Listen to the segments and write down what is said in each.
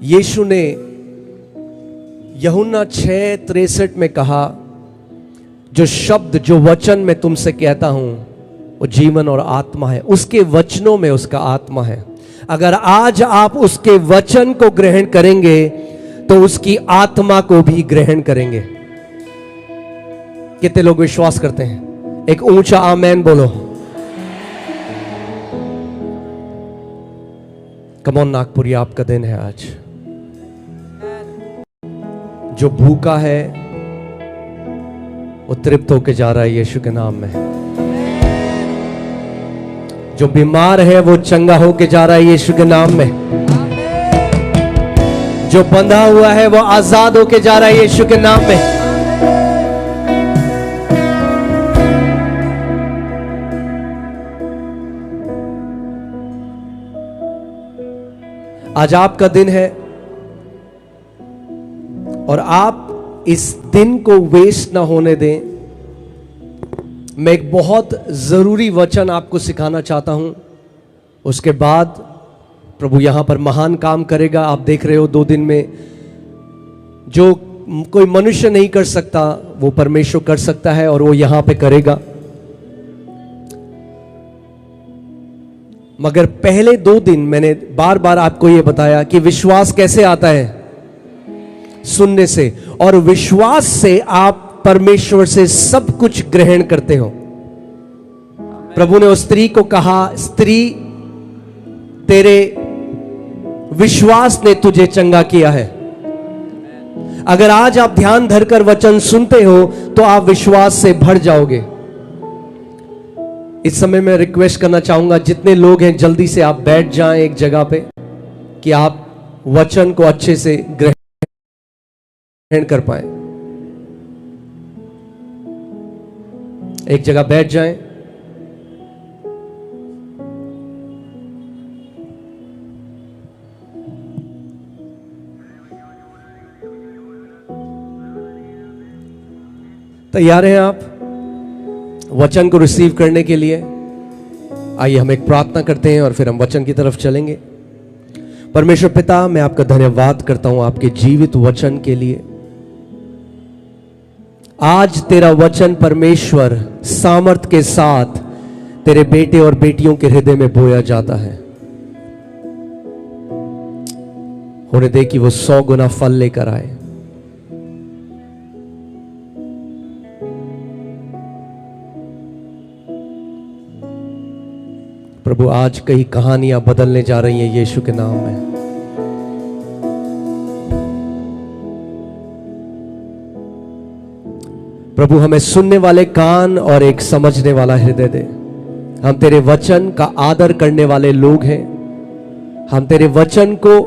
यीशु ने यूहन्ना 6:63 में कहा, जो शब्द जो वचन मैं तुमसे कहता हूं वो जीवन और आत्मा है, उसके वचनों में उसका आत्मा है। अगर आज आप उसके वचन को ग्रहण करेंगे तो उसकी आत्मा को भी ग्रहण करेंगे। कितने लोग विश्वास करते हैं? एक ऊंचा आमेन बोलो। कमॉन नागपुरी, आपका दिन है आज। जो भूखा है वो तृप्त होके जा रहा है यीशु के नाम में। जो बीमार है वो चंगा होके जा रहा है यीशु के नाम में। जो बंधा हुआ है वो आजाद होके जा रहा है यीशु के नाम में। आज आपका दिन है और आप इस दिन को वेस्ट ना होने दें। मैं एक बहुत जरूरी वचन आपको सिखाना चाहता हूं, उसके बाद प्रभु यहां पर महान काम करेगा। आप देख रहे हो 2 दिन में जो कोई मनुष्य नहीं कर सकता वो परमेश्वर कर सकता है और वो यहां पे करेगा। मगर पहले 2 दिन मैंने बार बार आपको ये बताया कि विश्वास कैसे आता है? सुनने से, और विश्वास से आप परमेश्वर से सब कुछ ग्रहण करते हो। प्रभु ने उस स्त्री को कहा, स्त्री तेरे विश्वास ने तुझे चंगा किया है। अगर आज आप ध्यान धरकर वचन सुनते हो तो आप विश्वास से भर जाओगे। इस समय मैं रिक्वेस्ट करना चाहूंगा, जितने लोग हैं जल्दी से आप बैठ जाएं एक जगह पे कि आप वचन को अच्छे से ग्रहण कर पाए। एक जगह बैठ जाएं। तैयार हैं आप वचन को रिसीव करने के लिए? आइए हम एक प्रार्थना करते हैं और फिर हम वचन की तरफ चलेंगे। परमेश्वर पिता, मैं आपका धन्यवाद करता हूं आपके जीवित वचन के लिए। आज तेरा वचन परमेश्वर सामर्थ के साथ तेरे बेटे और बेटियों के हृदय में बोया जाता है। होने दे कि वो 100 गुना फल लेकर आए। प्रभु, आज कई कहानियां बदलने जा रही हैं यीशु के नाम में। प्रभु, हमें सुनने वाले कान और एक समझने वाला हृदय दे। हम तेरे वचन का आदर करने वाले लोग हैं। हम तेरे वचन को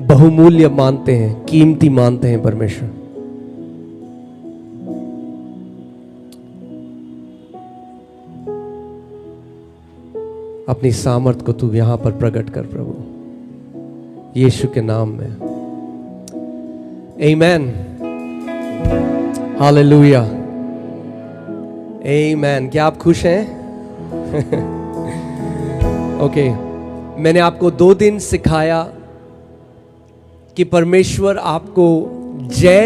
बहुमूल्य मानते हैं, कीमती मानते हैं परमेश्वर। अपनी सामर्थ को तू यहां पर प्रकट कर प्रभु, यीशु के नाम में। आमीन, हालेलुया, आमीन। क्या आप खुश हैं? ओके, मैंने आपको 2 दिन सिखाया कि परमेश्वर आपको जय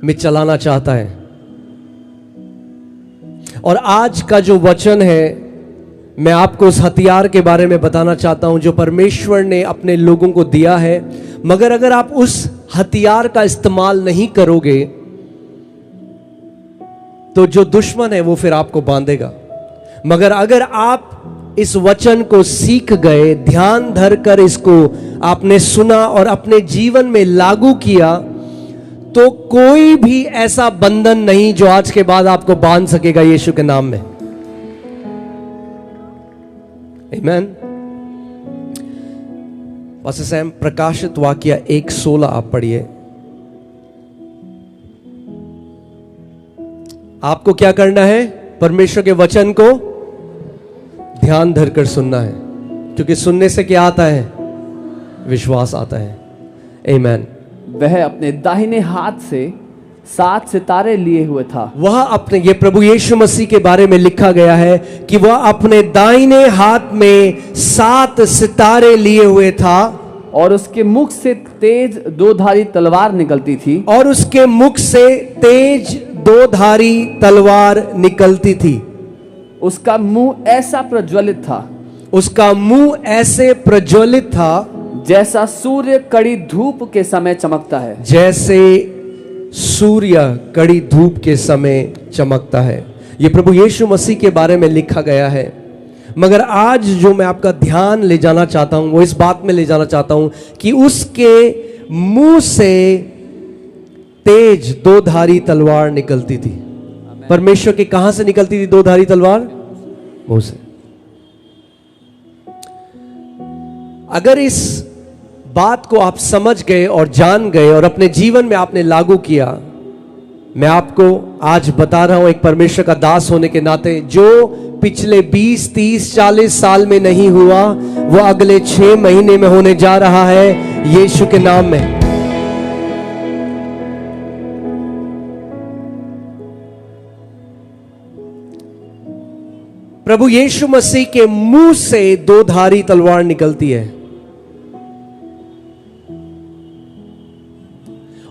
में चलाना चाहता है। और आज का जो वचन है, मैं आपको उस हथियार के बारे में बताना चाहता हूं जो परमेश्वर ने अपने लोगों को दिया है। मगर अगर आप उस हथियार का इस्तेमाल नहीं करोगे तो जो दुश्मन है वो फिर आपको बांधेगा। मगर अगर आप इस वचन को सीख गए, ध्यान धरकर इसको आपने सुना और अपने जीवन में लागू किया, तो कोई भी ऐसा बंधन नहीं जो आज के बाद आपको बांध सकेगा यीशु के नाम में। आमीन। पास्टर सैम, प्रकाशित वाक्य 1:16 आप पढ़िए। आपको क्या करना है? परमेश्वर के वचन को ध्यान धरकर सुनना है, क्योंकि सुनने से क्या आता है? विश्वास आता है। आमीन। वह अपने दाहिने हाथ से 7 सितारे लिए हुए था। वह अपने, ये प्रभु यीशु मसीह के बारे में लिखा गया है कि वह अपने दाहिने हाथ में 7 सितारे लिए हुए था और उसके मुख से तेज 2-धारी तलवार निकलती थी। और उसके मुख से तेज 2-धारी तलवार निकलती थी। उसका मुंह ऐसा प्रज्वलित था, उसका मुंह ऐसे प्रज्वलित था जैसा सूर्य कड़ी धूप के समय चमकता है। जैसे सूर्य कड़ी धूप के समय चमकता है। ये प्रभु यीशु मसीह के बारे में लिखा गया है। मगर आज जो मैं आपका ध्यान ले जाना चाहता हूं वो इस बात में ले जाना चाहता हूं कि उसके मुंह से तेज 2-धारी तलवार निकलती थी। परमेश्वर की कहां से निकलती थी 2-धारी तलवार? मुंह से। अगर इस बात को आप समझ गए और जान गए और अपने जीवन में आपने लागू किया, मैं आपको आज बता रहा हूं एक परमेश्वर का दास होने के नाते, जो पिछले 20, 30, 40 साल में नहीं हुआ वो अगले 6 महीने में होने जा रहा है यीशु के नाम में। प्रभु यीशु मसीह के मुंह से 2-धारी तलवार निकलती है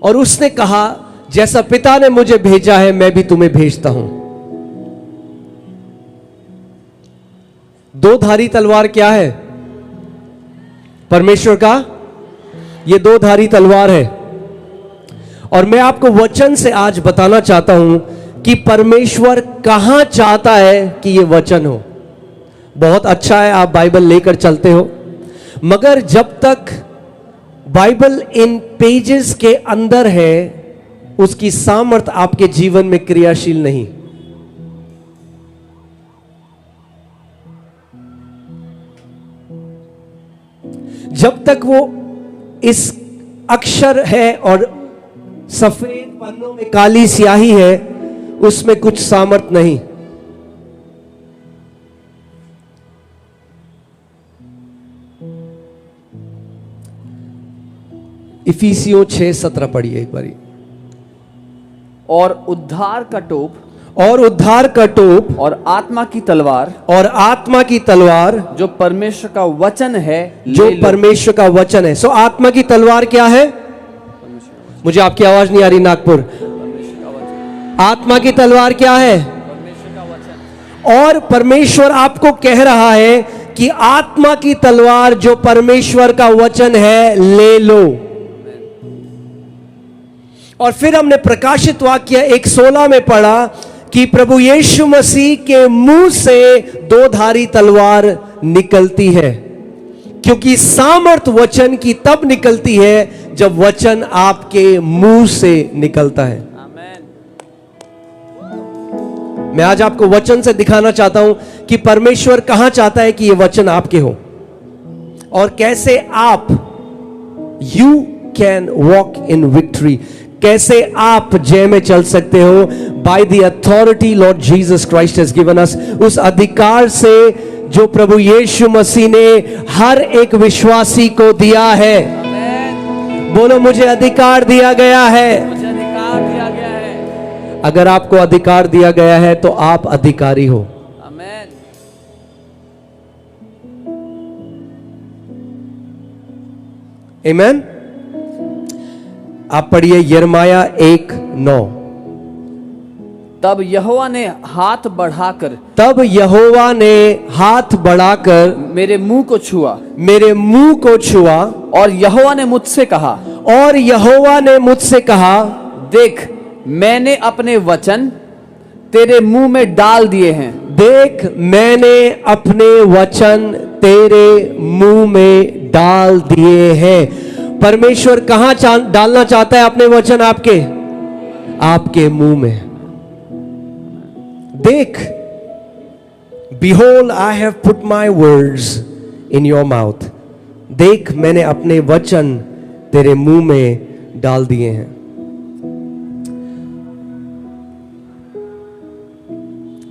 और उसने कहा, जैसा पिता ने मुझे भेजा है मैं भी तुम्हें भेजता हूं। 2-धारी तलवार क्या है? परमेश्वर का ये 2-धारी तलवार है। और मैं आपको वचन से आज बताना चाहता हूं कि परमेश्वर कहां चाहता है कि ये वचन हो। बहुत अच्छा है आप बाइबल लेकर चलते हो, मगर जब तक बाइबल इन पेजेस के अंदर है उसकी सामर्थ आपके जीवन में क्रियाशील नहीं। जब तक वो इस अक्षर है और सफेद पन्नों में काली स्याही है उसमें कुछ सामर्थ नहीं। इफिसियों 6:17 पढ़िए एक बारी। और उद्धार का टोप, और उद्धार का टोप, और आत्मा की तलवार, और आत्मा की तलवार जो जो परमेश्वर का वचन है, जो ले लो। परमेश्वर का वचन है। सो आत्मा की तलवार क्या है? मुझे आपकी आवाज नहीं आ रही नागपुर। आत्मा की तलवार क्या है? परमेश्वर का वचन। और परमेश्वर आपको कह रहा है कि आत्मा की तलवार जो परमेश्वर का वचन है ले लो। और फिर हमने प्रकाशित वाक्य 1:16 में पढ़ा कि प्रभु यीशु मसीह के मुंह से 2-धारी तलवार निकलती है, क्योंकि सामर्थ वचन की तब निकलती है जब वचन आपके मुंह से निकलता है। मैं आज आपको वचन से दिखाना चाहता हूं कि परमेश्वर कहां चाहता है कि यह वचन आपके हो और कैसे आप you can walk in victory, कैसे आप जय में चल सकते हो। By the authority Lord Jesus Christ has given us, उस अधिकार से जो प्रभु यीशु मसीह ने हर एक विश्वासी को दिया है। बोलो, मुझे अधिकार दिया गया है। मुझे अधिकार दिया गया है। अगर आपको अधिकार दिया गया है तो आप अधिकारी हो। आमीन। आमीन। आप पढ़िए यिर्मयाह 1:9। तब यहोवा ने हाथ बढ़ाकर, तब यहोवा ने हाथ बढ़ाकर मेरे मुंह को छुआ, मेरे मुंह को छुआ, और यहोवा ने मुझसे कहा, और यहोवा ने मुझसे कहा, देख मैंने अपने वचन तेरे मुंह में डाल दिए हैं। देख मैंने अपने वचन तेरे मुंह में डाल दिए हैं। परमेश्वर कहां डालना चाहता है अपने वचन? आपके मुंह में। देख, behold I have put my words in your mouth। देख मैंने अपने वचन तेरे मुंह में डाल दिए हैं।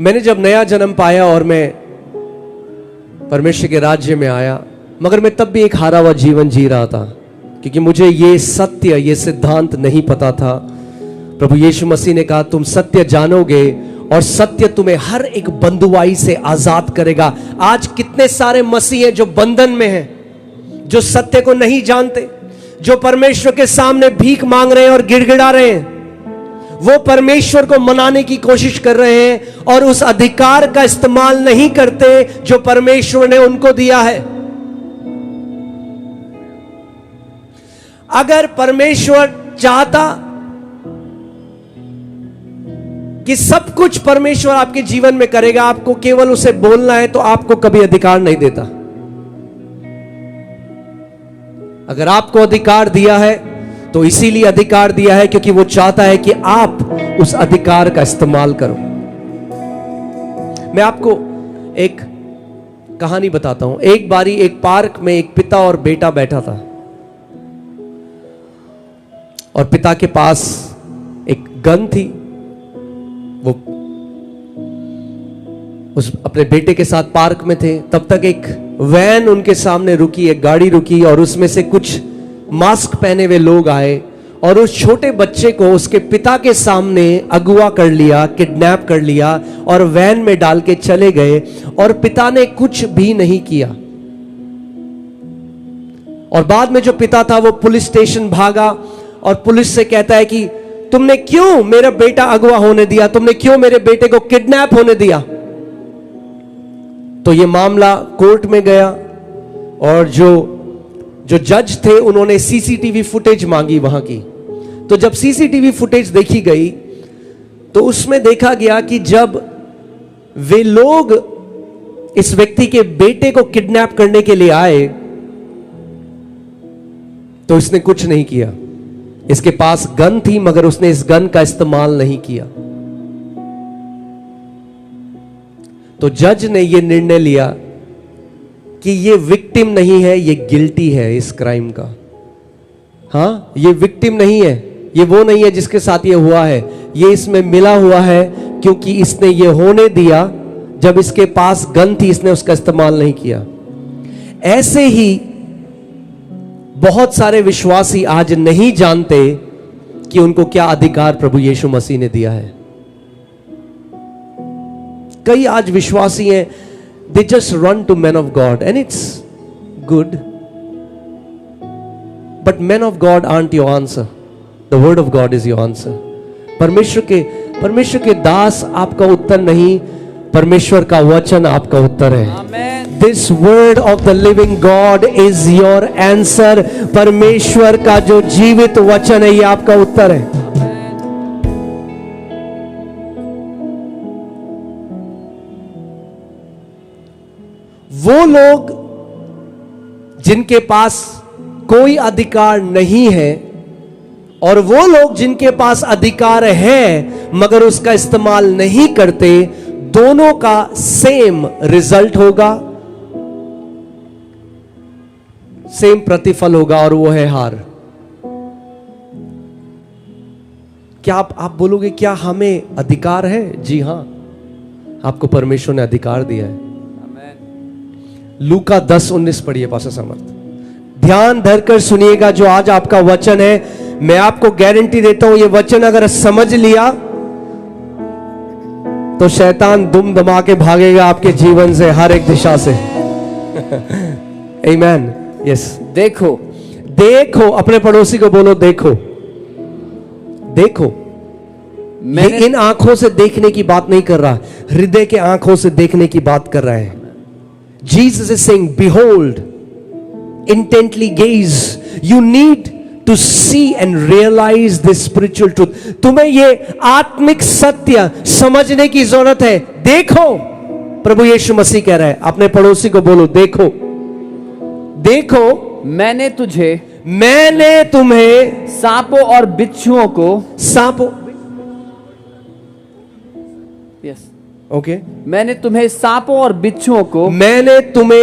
मैंने जब नया जन्म पाया और मैं परमेश्वर के राज्य में आया, मगर मैं तब भी एक हारा हुआ जीवन जी रहा था, क्योंकि मुझे ये सत्य, ये सिद्धांत नहीं पता था। प्रभु यीशु मसीह ने कहा तुम सत्य जानोगे और सत्य तुम्हें हर एक बंधुआई से आजाद करेगा। आज कितने सारे मसीह हैं जो बंधन में हैं, जो सत्य को नहीं जानते, जो परमेश्वर के सामने भीख मांग रहे हैं और गिड़गिड़ा रहे हैं। वो परमेश्वर को मनाने की कोशिश कर रहे हैं और उस अधिकार का इस्तेमाल नहीं करते जो परमेश्वर ने उनको दिया है। अगर परमेश्वर चाहता कि सब कुछ परमेश्वर आपके जीवन में करेगा, आपको केवल उसे बोलना है, तो आपको कभी अधिकार नहीं देता। अगर आपको अधिकार दिया है तो इसीलिए अधिकार दिया है क्योंकि वो चाहता है कि आप उस अधिकार का इस्तेमाल करो। मैं आपको एक कहानी बताता हूं। एक बारी एक पार्क में एक पिता और बेटा बैठा था और पिता के पास एक गन थी। वो उस अपने बेटे के साथ पार्क में थे। तब तक एक वैन उनके सामने रुकी, एक गाड़ी रुकी और उसमें से कुछ मास्क पहने हुए लोग आए और उस छोटे बच्चे को उसके पिता के सामने अगवा कर लिया, किडनैप कर लिया और वैन में डाल के चले गए और पिता ने कुछ भी नहीं किया। और बाद में जो पिता था वो पुलिस स्टेशन भागा और पुलिस से कहता है कि तुमने क्यों मेरा बेटा अगवा होने दिया, तुमने क्यों मेरे बेटे को किडनैप होने दिया। तो ये मामला कोर्ट में गया और जो जज थे उन्होंने सीसीटीवी फुटेज मांगी वहां की। तो जब सीसीटीवी फुटेज देखी गई तो उसमें देखा गया कि जब वे लोग इस व्यक्ति के बेटे को किडनैप करने के लिए आए तो इसने कुछ नहीं किया। इसके पास गन थी मगर उसने इस गन का इस्तेमाल नहीं किया। तो जज ने यह निर्णय लिया कि ये विक्टिम नहीं है, ये गिल्टी है इस क्राइम का। हाँ, ये विक्टिम नहीं है, ये वो नहीं है जिसके साथ ये हुआ है, ये इसमें मिला हुआ है क्योंकि इसने ये होने दिया। जब इसके पास गन थी इसने उसका इस्तेमाल नहीं किया। ऐसे ही बहुत सारे विश्वासी आज नहीं जानते कि उनको क्या अधिकार प्रभु यीशु मसीह ने दिया है। कई आज विश्वासी हैं, they just run to men of God and it's good, but men of God aren't your answer. The word of God is your answer. परमेश्वर के दास आपका उत्तर नहीं, परमेश्वर का वचन आपका उत्तर है। Amen. This word of the living God is your answer. परमेश्वर का जो जीवित वचन है ये आपका उत्तर है। वो लोग जिनके पास कोई अधिकार नहीं है और वो लोग जिनके पास अधिकार है मगर उसका इस्तेमाल नहीं करते, दोनों का सेम रिजल्ट होगा, सेम प्रतिफल होगा और वो है हार। क्या आप बोलोगे क्या हमें अधिकार है? जी हां, आपको परमेश्वर ने अधिकार दिया है। लूका 10:19 पढ़िए पास्टर समर्थ। ध्यान धरकर सुनिएगा जो आज आपका वचन है। मैं आपको गारंटी देता हूं ये वचन अगर समझ लिया तो शैतान दुम दमा के भागेगा आपके जीवन से, हर एक दिशा से। आमीन। यस। देखो, अपने पड़ोसी को बोलो देखो। मैं इन आंखों से देखने की बात नहीं कर रहा, हृदय के आंखों से देखने की बात कर रहा है। Jesus is saying, behold, intently gaze. You need to see and realize this spiritual truth. तुम्हें ये आत्मिक सत्य समझने की जरूरत है। देखो, प्रभु यीशु मसीह कह रहा है, अपने पड़ोसी को बोलो देखो। मैंने तुम्हें सांपों और बिच्छुओं को ओके मैंने तुम्हें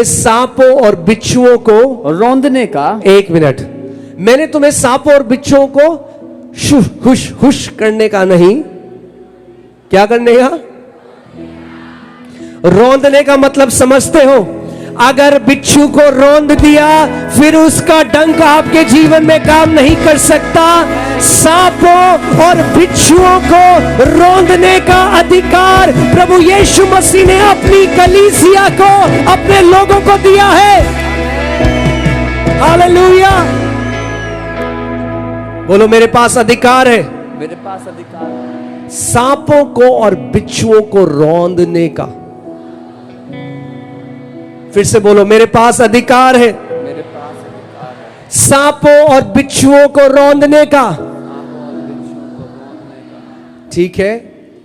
सांपों और बिच्छुओं को रौंदने का, एक मिनट, मैंने तुम्हें सांपों और बिच्छुओं को हुश करने का नहीं, क्या करने का? रौंदने का मतलब समझते हो? अगर बिच्छू को रौंद दिया फिर उसका डंक आपके जीवन में काम नहीं कर सकता। सांपों और बिच्छुओं को रौंदने का अधिकार प्रभु यीशु मसीह ने अपनी कलीसिया को, अपने लोगों को दिया है। हालेलुया। बोलो मेरे पास अधिकार है, मेरे पास अधिकार है सांपों को और बिच्छुओं को रौंदने का। फिर से बोलो मेरे पास अधिकार है मेरे पास अधिकार है सांपों और बिच्छुओं को रौंदने का। ठीक है,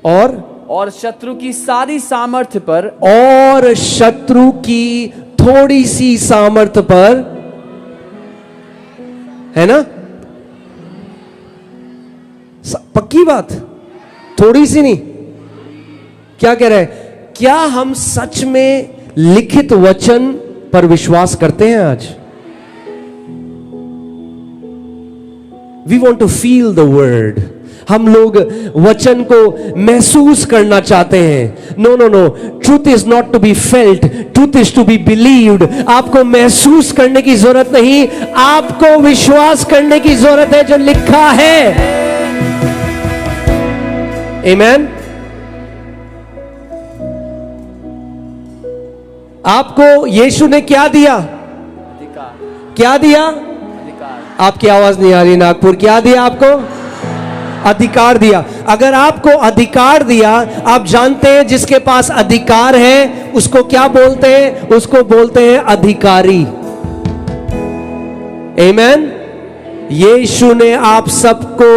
और शत्रु की सारी सामर्थ्य पर, और शत्रु की थोड़ी सी सामर्थ्य पर, है ना, पक्की बात, थोड़ी सी नहीं। क्या कह रहे हैं? क्या हम सच में लिखित वचन पर विश्वास करते हैं? आज we want to feel the word. हम लोग वचन को महसूस करना चाहते हैं। No no no, truth is not to be felt, truth is to be believed. आपको महसूस करने की जरूरत नहीं, आपको विश्वास करने की जरूरत है जो लिखा है। आमेन। आपको यीशु ने क्या दिया? अधिकार। क्या दिया? अधिकार। आपकी आवाज नहीं आ रही नागपुर। क्या दिया आपको? अधिकार दिया। अगर आपको अधिकार दिया, आप जानते हैं जिसके पास अधिकार है उसको क्या बोलते हैं? उसको बोलते हैं अधिकारी। आमेन। यीशु ने आप सबको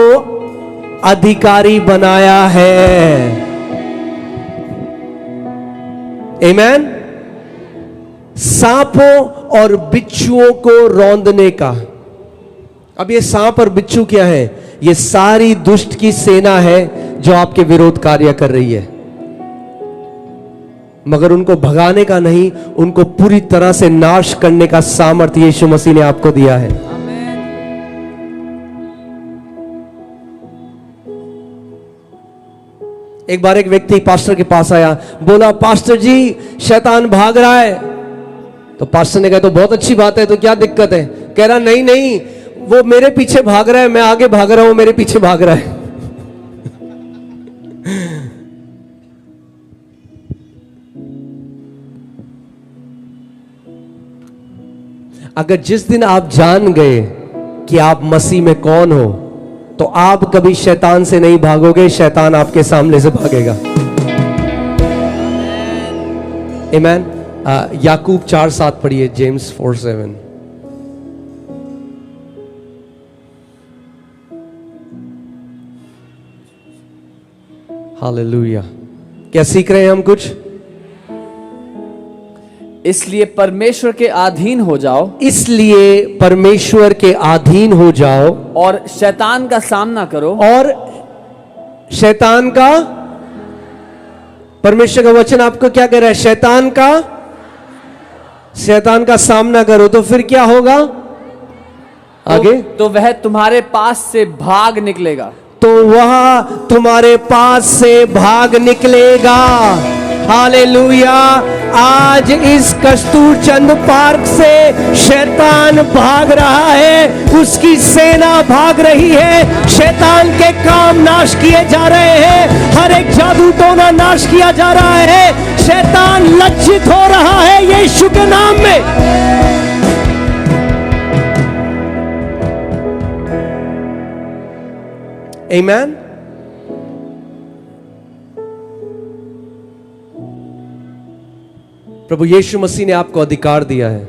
अधिकारी बनाया है। आमेन। सांपों और बिच्छुओं को रौंदने का। अब ये सांप और बिच्छू क्या है? ये सारी दुष्ट की सेना है जो आपके विरोध कार्य कर रही है, मगर उनको भगाने का नहीं, उनको पूरी तरह से नाश करने का सामर्थ्य यीशु मसीह ने आपको दिया है। एक बार एक व्यक्ति पास्टर के पास आया, बोला पास्टर जी शैतान भाग रहा है। तो पास्टर ने कहा तो बहुत अच्छी बात है, तो क्या दिक्कत है? कह रहा नहीं नहीं, वो मेरे पीछे भाग रहा है, मैं आगे भाग रहा हूं, मेरे पीछे भाग रहा है। अगर जिस दिन आप जान गए कि आप मसीह में कौन हो, तो आप कभी शैतान से नहीं भागोगे, शैतान आपके सामने से भागेगा। आमेन। याकूब 4:7 पढ़िए, जेम्स 4:7। हालेलुया। क्या सीख रहे हैं हम कुछ? इसलिए परमेश्वर के अधीन हो जाओ, इसलिए परमेश्वर के अधीन हो जाओ और शैतान का सामना करो। और शैतान का, परमेश्वर का वचन आपको क्या कह रहा है? शैतान का सामना करो। तो फिर क्या होगा आगे? तो वह तुम्हारे पास से भाग निकलेगा। तो वह तुम्हारे पास से भाग निकलेगा। हालेलुया। आज इस कस्तूरचंद पार्क से शैतान भाग रहा है, उसकी सेना भाग रही है। शैतान के काम नाश किए जा रहे हैं, हर एक जादू टोना नाश किया जा रहा है। शैतान लज्जित हो रहा है यीशु के नाम में। आमेन। प्रभु यीशु मसीह ने आपको अधिकार दिया है।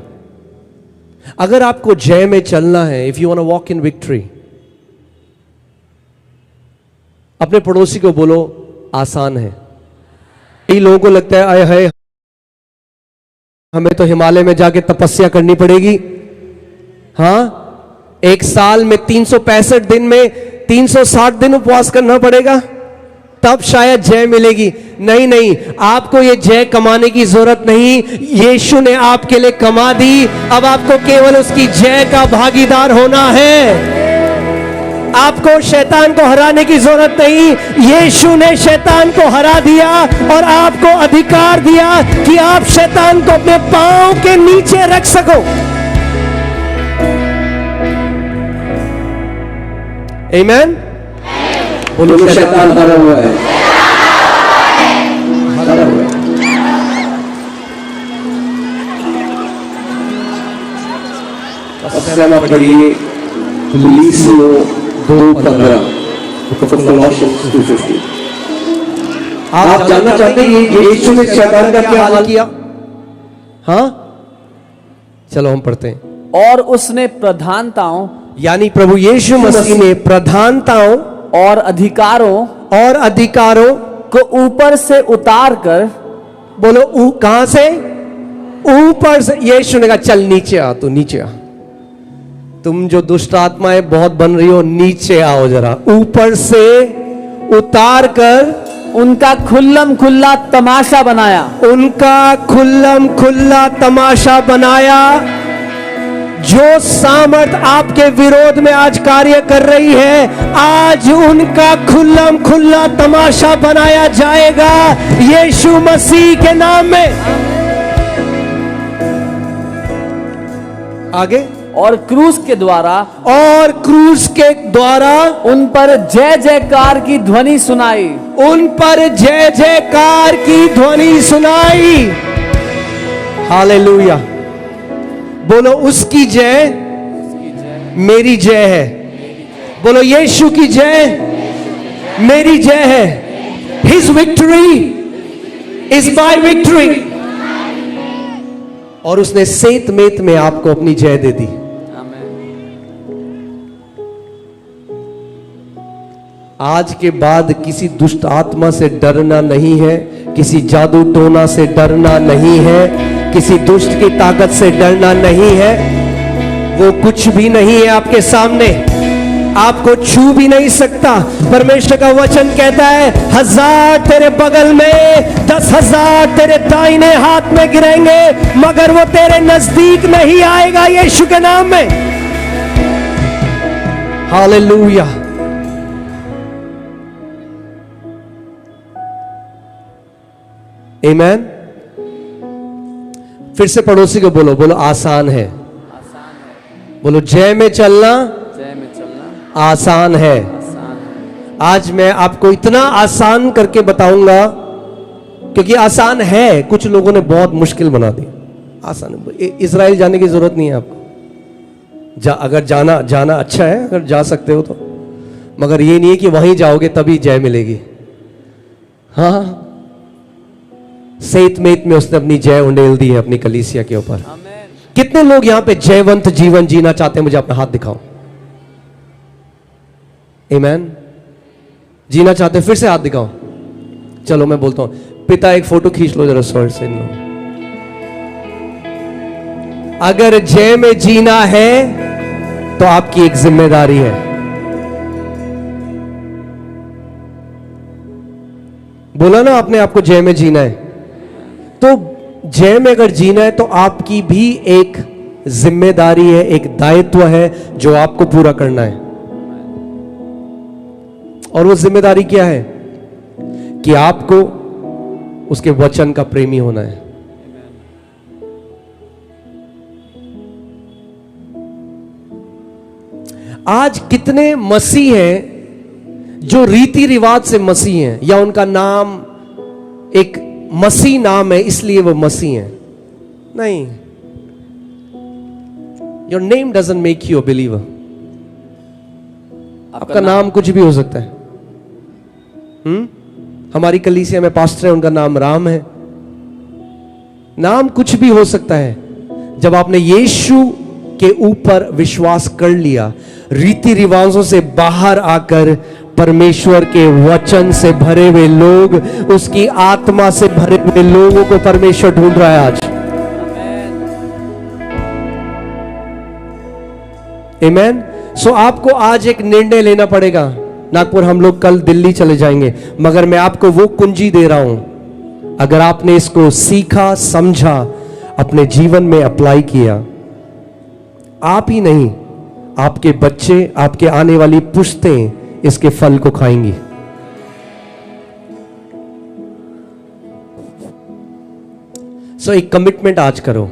अगर आपको जय में चलना है, if you want to walk in victory, अपने पड़ोसी को बोलो आसान है। कई लोगों को लगता है आए हाय हमें तो हिमालय में जाके तपस्या करनी पड़ेगी। हां, एक साल में 365 दिन में 360 दिन उपवास करना पड़ेगा, तब शायद जय मिलेगी। नहीं नहीं, आपको ये जय कमाने की जरूरत नहीं, यीशु ने आपके लिए कमा दी। अब आपको केवल उसकी जय का भागीदार होना है। आपको शैतान को हराने की जरूरत नहीं। यीशु ने शैतान को हरा दिया और आपको अधिकार दिया कि आप शैतान को अपने पांव के नीचे रख सको। आमीन। बोलो शैतान हरा हुआ है, हरा हुआ है। अब पढ़िए फिलिस्तियों 2:15, Colossians 2:15। आप जानना चाहते हैं ये यीशु ने शैतान का क्या हाल किया? हाँ, चलो हम पढ़ते हैं। और उसने प्रधानताओं यानी प्रभु यीशु मसीह ने प्रधानताओं और अधिकारों को ऊपर से उतार कर, बोलो कहां से? ऊपर से। यीशु ने कहा चल नीचे आ, तू नीचे आ। तुम जो दुष्ट आत्माएं बहुत बन रही हो, नीचे आओ जरा। ऊपर से उतार कर उनका खुल्लम खुल्ला तमाशा बनाया। उनका खुल्लम खुल्ला तमाशा बनाया। जो सामर्थ आपके विरोध में आज कार्य कर रही है, आज उनका खुल्लम खुल्ला तमाशा बनाया जाएगा यीशु मसीह के नाम में। आगे, और क्रूस के द्वारा उन पर जय जयकार की ध्वनि सुनाई। उन पर जय जयकार की ध्वनि सुनाई। हालेलुया। बोलो उसकी जय मेरी जय है। बोलो यीशु की जय मेरी जय है। His victory is my victory. और उसने सेत मेत में आपको अपनी जय दे दी। आज के बाद किसी दुष्ट आत्मा से डरना नहीं है, किसी जादू टोना से डरना नहीं है, किसी दुष्ट की ताकत से डरना नहीं है। वो कुछ भी नहीं है आपके सामने, आपको छू भी नहीं सकता। परमेश्वर का वचन कहता है 1000 तेरे बगल में, 10,000 तेरे दाहिने हाथ में गिरेंगे, मगर वो तेरे नजदीक नहीं आएगा यीशु के नाम में। हालेलुया। आमीन। फिर से पड़ोसी को बोलो, बोलो आसान है। बोलो जय में चलना आसान है। आज मैं आपको इतना आसान करके बताऊंगा, क्योंकि आसान है, कुछ लोगों ने बहुत मुश्किल बना दी। आसान इजराइल जाने की जरूरत नहीं है आपको। अगर जाना अच्छा है, अगर जा सकते हो तो, मगर ये नहीं है कि वहीं जाओगे तभी जय मिलेगी। हाँ, सेत मेत में उसने अपनी जय उंडेल दी है अपनी कलीसिया के ऊपर। कितने लोग यहां पे जयवंत जीवन जीना चाहते हैं? मुझे अपना हाथ दिखाओ। आमीन। जीना चाहते हैं? फिर से हाथ दिखाओ। चलो मैं बोलता हूं, पिता एक फोटो खींच लो जरा स्वर्ग से इन लोग। अगर जय में जीना है तो आपकी एक जिम्मेदारी है। बोला ना आपने, आपको जय में जीना है, तो जय में अगर जीना है तो आपकी भी एक जिम्मेदारी है, एक दायित्व है जो आपको पूरा करना है। और वो जिम्मेदारी क्या है? कि आपको उसके वचन का प्रेमी होना है। आज कितने मसीह हैं जो रीति रिवाज से मसीह हैं, या उनका नाम एक मसीह नाम है इसलिए वो मसीह हैं। नहीं, your name doesn't make you a believer. आपका नाम कुछ भी हो सकता है। हमारी कलीसिया में पास्टर है, उनका नाम राम है। नाम कुछ भी हो सकता है। जब आपने यीशु के ऊपर विश्वास कर लिया, रीति रिवाजों से बाहर आकर परमेश्वर के वचन से भरे हुए लोग, उसकी आत्मा से भरे हुए लोगों को परमेश्वर ढूंढ रहा है आज। आमीन। सो आपको आज एक निर्णय लेना पड़ेगा। नागपुर हम लोग कल दिल्ली चले जाएंगे, मगर मैं आपको वो कुंजी दे रहा हूं, अगर आपने इसको सीखा, समझा, अपने जीवन में अप्लाई किया, आप ही नहीं, आपके बच्चे, आपके आने वाली पुश्तें इसके फल को खाएंगी। सो एक कमिटमेंट आज करो।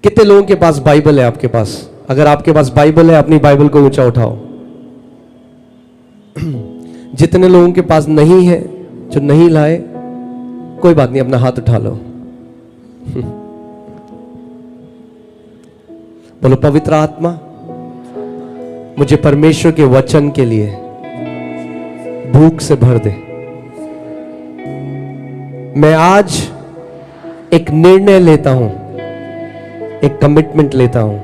कितने लोगों के पास बाइबल है? आपके पास, अगर आपके पास बाइबल है, अपनी बाइबल को ऊंचा उठाओ। जितने लोगों के पास नहीं है, जो नहीं लाए, कोई बात नहीं, अपना हाथ उठा लो। बोलो, पवित्र आत्मा मुझे परमेश्वर के वचन के लिए भूख से भर दे। मैं आज एक निर्णय लेता हूं, एक कमिटमेंट लेता हूं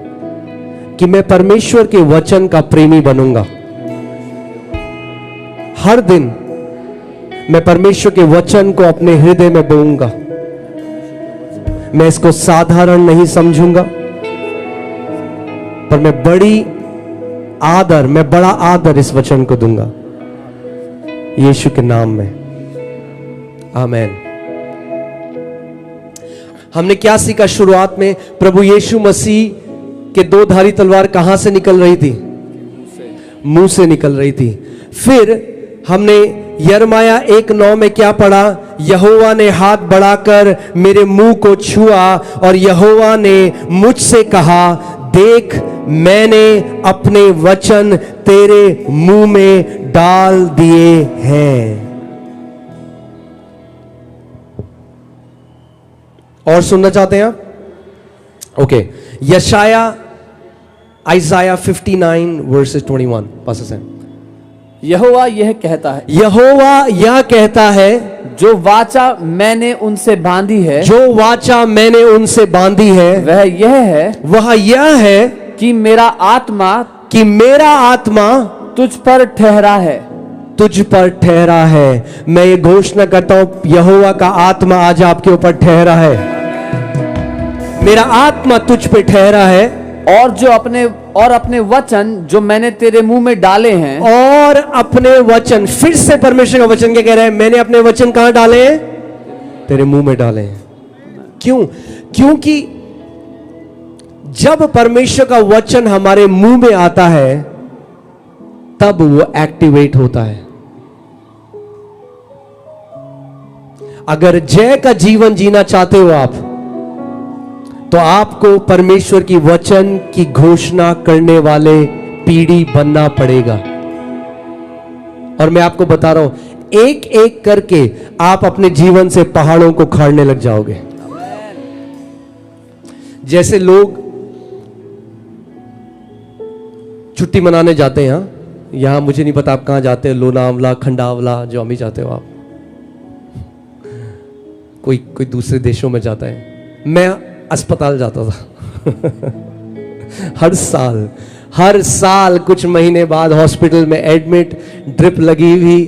कि मैं परमेश्वर के वचन का प्रेमी बनूंगा। हर दिन मैं परमेश्वर के वचन को अपने हृदय में बोऊंगा। मैं इसको साधारण नहीं समझूंगा, पर मैं बड़ा आदर इस वचन को दूंगा, यीशु के नाम में, आमीन। हमने क्या सीखा शुरुआत में? प्रभु यीशु मसीह के दो धारी तलवार कहां से निकल रही थी? मुंह से निकल रही थी। फिर हमने यिर्मयाह 1:9 में क्या पढ़ा? यहोवा ने हाथ बढ़ाकर मेरे मुंह को छुआ और यहोवा ने मुझसे कहा, देख, मैंने अपने वचन तेरे मुंह में डाल दिए हैं। और सुनना चाहते हैं आप? ओके, Isaiah 59 verses 21 passages हैं। यहोवा यह कहता है, यहोवा यह कहता है, जो वाचा मैंने उनसे बांधी है, जो वाचा मैंने उनसे बांधी है, वह यह है कि मेरा आत्मा तुझ पर ठहरा है। तुझ पर ठहरा है। मैं ये घोषणा करता हूं, यहोवा का आत्मा आज आपके ऊपर ठहरा है। मेरा आत्मा तुझ पे ठहरा है। और अपने वचन जो मैंने तेरे मुंह में डाले हैं, और अपने वचन, फिर से परमेश्वर का वचन क्या कह रहा है? मैंने अपने वचन कहां डाले हैं? तेरे मुंह में डाले हैं। क्यों? क्योंकि जब परमेश्वर का वचन हमारे मुंह में आता है, तब वो एक्टिवेट होता है। अगर जय का जीवन जीना चाहते हो आप, तो आपको परमेश्वर की वचन की घोषणा करने वाले पीढ़ी बनना पड़ेगा। और मैं आपको बता रहा हूं, एक एक करके आप अपने जीवन से पहाड़ों को खाड़ने लग जाओगे। जैसे लोग छुट्टी मनाने जाते हैं, यहां मुझे नहीं पता आप कहां जाते हैं, लोनावला, खंडावला, जो भी जाते हो आप, कोई दूसरे देशों में जाता है। मैं अस्पताल जाता था हर साल कुछ महीने बाद हॉस्पिटल में एडमिट, ड्रिप लगी हुई,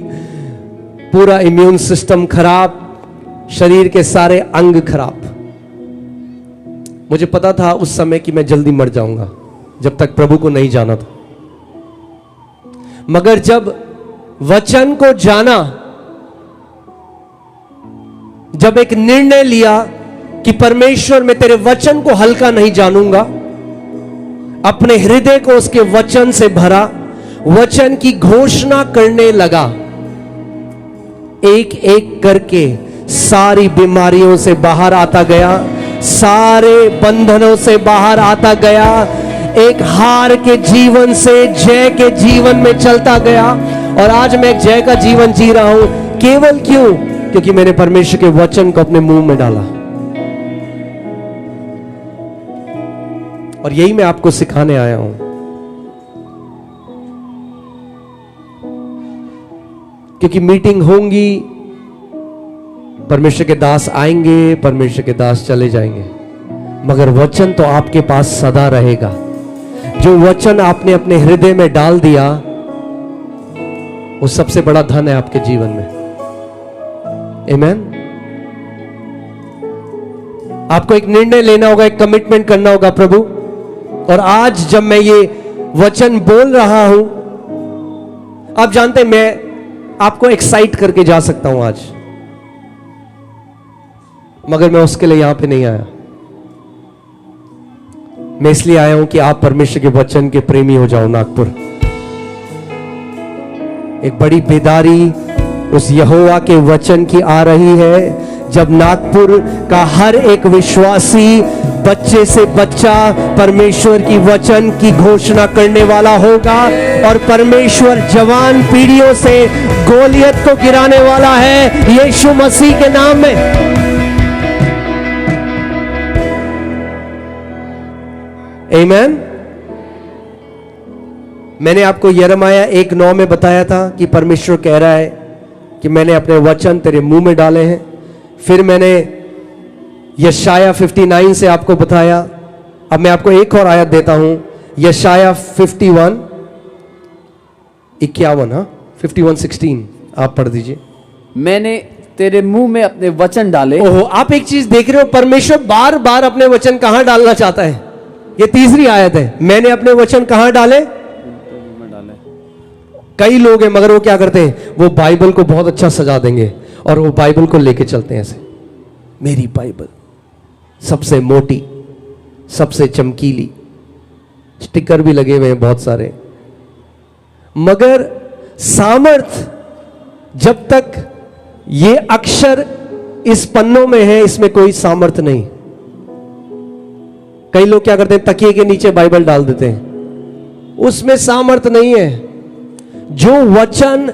पूरा इम्यून सिस्टम खराब, शरीर के सारे अंग खराब। मुझे पता था उस समय कि मैं जल्दी मर जाऊंगा, जब तक प्रभु को नहीं जाना था। मगर जब वचन को जाना, जब एक निर्णय लिया कि परमेश्वर, मैं तेरे वचन को हल्का नहीं जानूंगा, अपने हृदय को उसके वचन से भरा, वचन की घोषणा करने लगा, एक एक करके सारी बीमारियों से बाहर आता गया, सारे बंधनों से बाहर आता गया, एक हार के जीवन से जय के जीवन में चलता गया। और आज मैं एक जय का जीवन जी रहा हूं। केवल क्यों? क्योंकि मैंने परमेश्वर के वचन को अपने मुंह में डाला। और यही मैं आपको सिखाने आया हूं। क्योंकि मीटिंग होंगी, परमेश्वर के दास आएंगे, परमेश्वर के दास चले जाएंगे, मगर वचन तो आपके पास सदा रहेगा। जो वचन आपने अपने हृदय में डाल दिया, वो सबसे बड़ा धन है आपके जीवन में। आमीन। आपको एक निर्णय लेना होगा, एक कमिटमेंट करना होगा, प्रभु, और आज जब मैं ये वचन बोल रहा हूं, आप जानते हैं मैं आपको एक्साइट करके जा सकता हूं आज, मगर मैं उसके लिए यहां पे नहीं आया। मैं इसलिए आया हूं कि आप परमेश्वर के वचन के प्रेमी हो जाओ। नागपुर एक बड़ी बेदारी उस यहोवा के वचन की आ रही है, जब नागपुर का हर एक विश्वासी बच्चे से बच्चा परमेश्वर की वचन की घोषणा करने वाला होगा, और परमेश्वर जवान पीढ़ियों से गोलियत को गिराने वाला है यीशु मसीह के नाम में। आमीन। मैंने आपको यिर्मयाह 1:9 में बताया था कि परमेश्वर कह रहा है कि मैंने अपने वचन तेरे मुंह में डाले हैं। फिर मैंने यशायाह 59 से आपको बताया। अब मैं आपको एक और आयत देता हूं, यशायाह 51:16। 51:16 आप पढ़ दीजिए। मैंने तेरे मुंह में अपने वचन डाले। ओहो, आप एक चीज देख रहे हो, परमेश्वर बार बार अपने वचन कहां डालना चाहता है। ये तीसरी आयत है, मैंने अपने वचन कहां डाले। कई लोग हैं मगर वो क्या करते हैं, वो बाइबल को बहुत अच्छा सजा देंगे और वो बाइबल को लेके चलते हैं ऐसे, मेरी बाइबल सबसे मोटी, सबसे चमकीली, स्टिकर भी लगे हुए हैं बहुत सारे। मगर सामर्थ जब तक ये अक्षर इस पन्नों में है, इसमें कोई सामर्थ नहीं। कई लोग क्या करते हैं, तकिए के नीचे बाइबल डाल देते हैं, उसमें सामर्थ नहीं है। जो वचन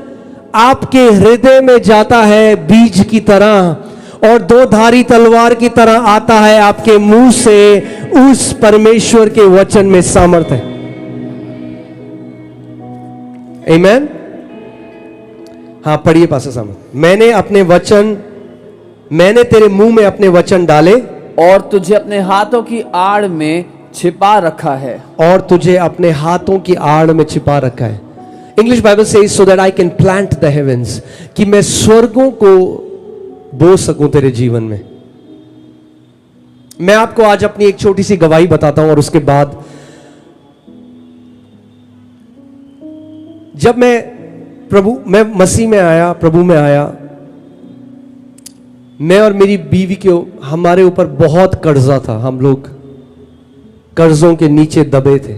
आपके हृदय में जाता है बीज की तरह और दो धारी तलवार की तरह आता है आपके मुंह से, उस परमेश्वर के वचन में सामर्थ है। आमीन। हाँ पढ़िए पास्टर साहब। मैंने तेरे मुंह में अपने वचन डाले और तुझे अपने हाथों की आड़ में छिपा रखा है। और तुझे अपने हाथों की आड़ में छिपा रखा है। इंग्लिश बाइबल से so that I can plant the heavens, कि मैं स्वर्गों को बो सकूं तेरे जीवन में। मैं आपको आज अपनी एक छोटी सी गवाही बताता हूं और उसके बाद जब मैं मसीह में आया, प्रभु में आया, मैं और मेरी बीवी के हमारे ऊपर बहुत कर्जा था। हम लोग कर्जों के नीचे दबे थे।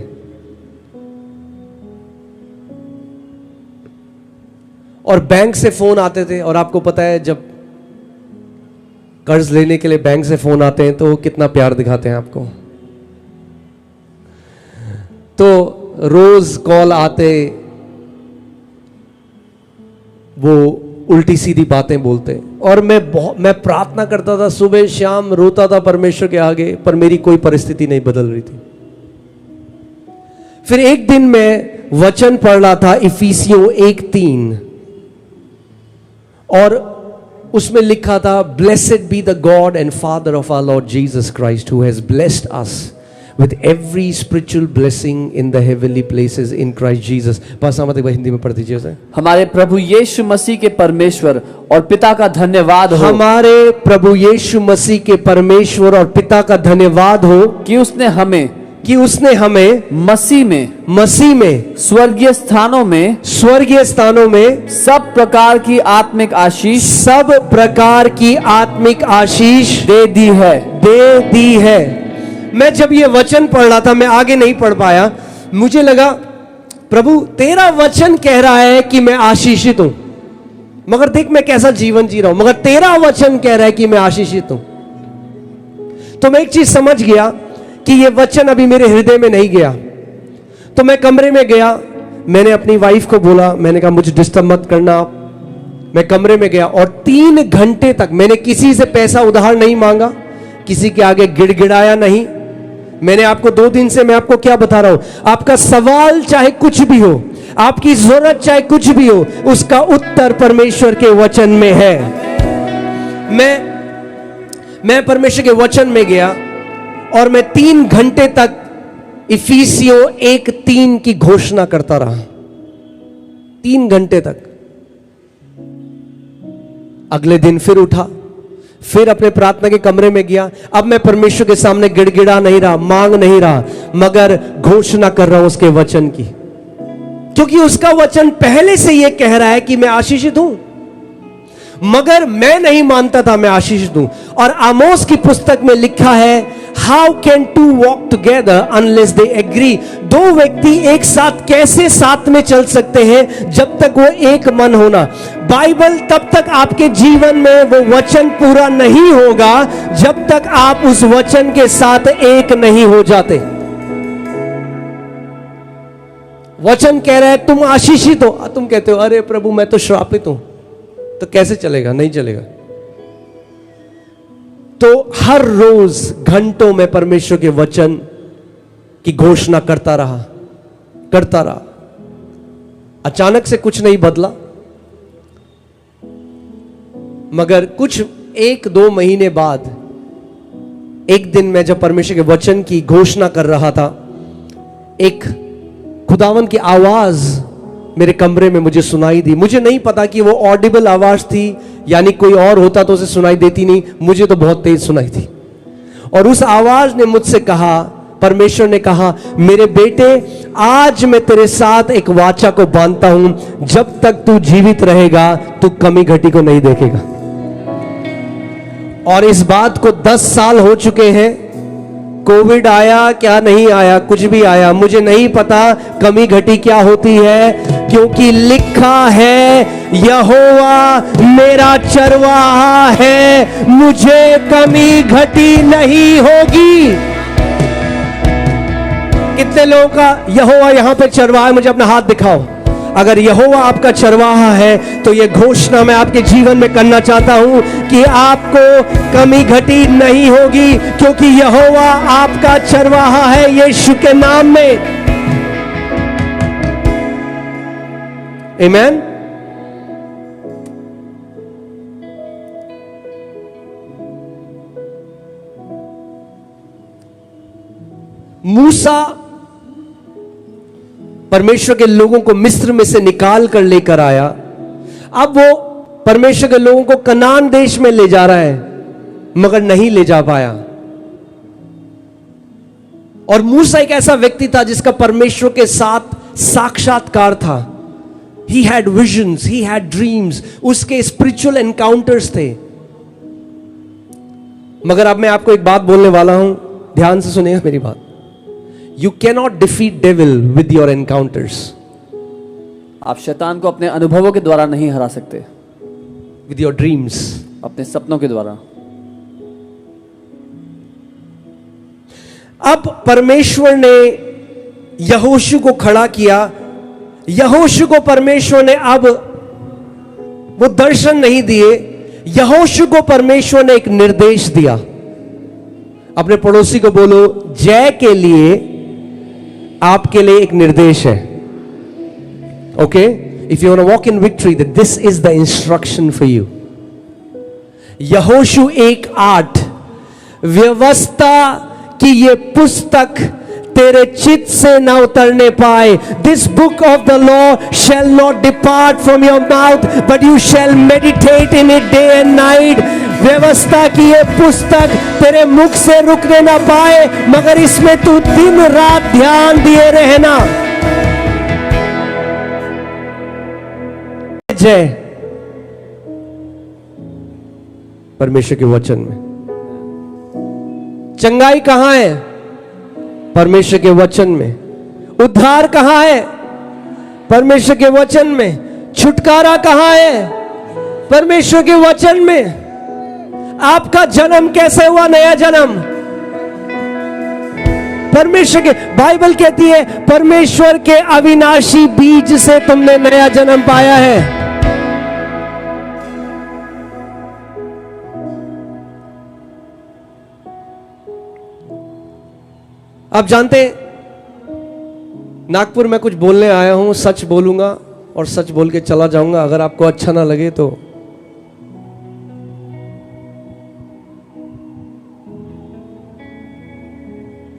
और बैंक से फोन आते थे, और आपको पता है जब कर्ज लेने के लिए बैंक से फोन आते हैं तो वो कितना प्यार दिखाते हैं आपको। तो रोज कॉल आते, वो उल्टी सीधी बातें बोलते, और मैं प्रार्थना करता था, सुबह शाम रोता था परमेश्वर के आगे, पर मेरी कोई परिस्थिति नहीं बदल रही थी। फिर एक दिन मैं वचन पढ़ रहा था इफिसियों 1:3, और उसमें लिखा था, blessed be the God and Father of our Lord Jesus Christ who has blessed us with every spiritual blessing in the heavenly places in Christ Jesus। पास एक बार हिंदी में पढ़ दीजिए उसे। हमारे प्रभु यीशु मसीह के परमेश्वर और पिता का धन्यवाद हो। हमारे प्रभु यीशु मसीह के परमेश्वर और पिता का धन्यवाद हो कि उसने हमें मसीह में स्वर्गीय स्थानों में सब प्रकार की आत्मिक आशीष दे दी है। मैं जब ये वचन पढ़ रहा था, मैं आगे नहीं पढ़ पाया, मुझे लगा प्रभु तेरा वचन कह रहा है कि मैं आशीषित हूं, मगर देख मैं कैसा जीवन जी रहा हूं, मगर तेरा वचन कह रहा है कि मैं आशीषित हूं। तो मैं एक चीज समझ गया कि ये वचन अभी मेरे हृदय में नहीं गया। तो मैं कमरे में गया, मैंने अपनी वाइफ को बोला, मैंने कहा मुझे डिस्टर्ब मत करना। मैं कमरे में गया और 3 घंटे तक मैंने किसी से पैसा उधार नहीं मांगा, किसी के आगे गिड़गिड़ाया नहीं। मैंने आपको 2 दिन से मैं आपको क्या बता रहा हूं, आपका सवाल चाहे कुछ भी हो, आपकी जरूरत चाहे कुछ भी हो, उसका उत्तर परमेश्वर के वचन में है। मैं परमेश्वर के वचन में गया और मैं 3 घंटे तक इफिसियों 1:3 की घोषणा करता रहा। 3 घंटे तक। अगले दिन फिर उठा, फिर अपने प्रार्थना के कमरे में गया। अब मैं परमेश्वर के सामने गिड़गिड़ा नहीं रहा, मांग नहीं रहा, मगर घोषणा कर रहा हूं उसके वचन की, क्योंकि उसका वचन पहले से यह कह रहा है कि मैं आशीषित हूं। मगर मैं नहीं मानता था मैं आशीषित हूं। और आमोस की पुस्तक में लिखा है, how can two walk together unless they agree? दो व्यक्ति एक साथ कैसे साथ में चल सकते हैं जब तक वो एक मन होना? बाइबल तब तक आपके जीवन में वो वचन पूरा नहीं होगा जब तक आप उस वचन के साथ एक नहीं हो जाते। वचन कह रहा है तुम आशीषित हो, तुम कहते हो अरे प्रभु मैं तो श्रापित हूं, तो कैसे चलेगा? नहीं चलेगा। तो हर रोज घंटों में परमेश्वर के वचन की घोषणा करता रहा। अचानक से कुछ नहीं बदला, मगर कुछ 1-2 महीने बाद एक दिन मैं जब परमेश्वर के वचन की घोषणा कर रहा था, एक खुदावन की आवाज मेरे कमरे में मुझे सुनाई दी। मुझे नहीं पता कि वो ऑडिबल आवाज थी, यानी कोई और होता तो उसे सुनाई देती नहीं, मुझे तो बहुत तेज सुनाई थी। और उस आवाज ने मुझसे कहा, परमेश्वर ने कहा, मेरे बेटे आज मैं तेरे साथ एक वाचा को बांधता हूं, जब तक तू जीवित रहेगा तू कमी घटी को नहीं देखेगा। और इस बात को 10 साल हो चुके हैं। कोविड आया क्या नहीं आया, कुछ भी आया, मुझे नहीं पता कमी घटी क्या होती है, क्योंकि लिखा है यहोवा मेरा चरवाहा है, मुझे कमी घटी नहीं होगी। कितने लोगों का यहोवा यहां पे चरवाहा है? मुझे अपना हाथ दिखाओ। अगर यहोवा आपका चरवाहा है तो यह घोषणा मैं आपके जीवन में करना चाहता हूं कि आपको कमी घटी नहीं होगी, क्योंकि यहोवा आपका चरवाहा है यीशु के नाम में। आमीन। मूसा परमेश्वर के लोगों को मिस्र में से निकाल कर लेकर आया। अब वो परमेश्वर के लोगों को कनान देश में ले जा रहा है, मगर नहीं ले जा पाया। और मूसा एक ऐसा व्यक्ति था जिसका परमेश्वर के साथ साक्षात्कार था। He had visions, he had dreams, उसके स्पिरिचुअल एनकाउंटर्स थे। मगर अब मैं आपको एक बात बोलने वाला हूं, ध्यान से सुनिएगा मेरी बात। You cannot defeat devil with your encounters. आप शैतान को अपने अनुभवों के द्वारा नहीं हरा सकते, with your dreams. अपने सपनों के द्वारा। अब परमेश्वर ने यहोशू को खड़ा किया। यहोशू को परमेश्वर ने अब वो दर्शन नहीं दिए, यहोशू को परमेश्वर ने एक निर्देश दिया। अपने पड़ोसी को बोलो, जय के लिए आपके लिए एक निर्देश है। Okay, if you want to walk in victory, this is the instruction for you. यहोशू 1:8, व्यवस्था की ये पुस्तक तेरे चित्त से न उतरने पाए। This book of the law shall not depart from your mouth, but you shall meditate in it day and night. व्यवस्था की ये पुस्तक तेरे मुख से रुकने ना पाए, मगर इसमें तू दिन रात ध्यान दिए रहना। जय परमेश्वर के वचन में। चंगाई कहां है? परमेश्वर के वचन में। उद्धार कहां है? परमेश्वर के वचन में। छुटकारा कहां है? परमेश्वर के वचन में। आपका जन्म कैसे हुआ? नया जन्म परमेश्वर के, बाइबल कहती है परमेश्वर के अविनाशी बीज से तुमने नया जन्म पाया है। आप जानते हैं, नागपुर में कुछ बोलने आया हूं, सच बोलूंगा और सच बोल के चला जाऊंगा। अगर आपको अच्छा ना लगे तो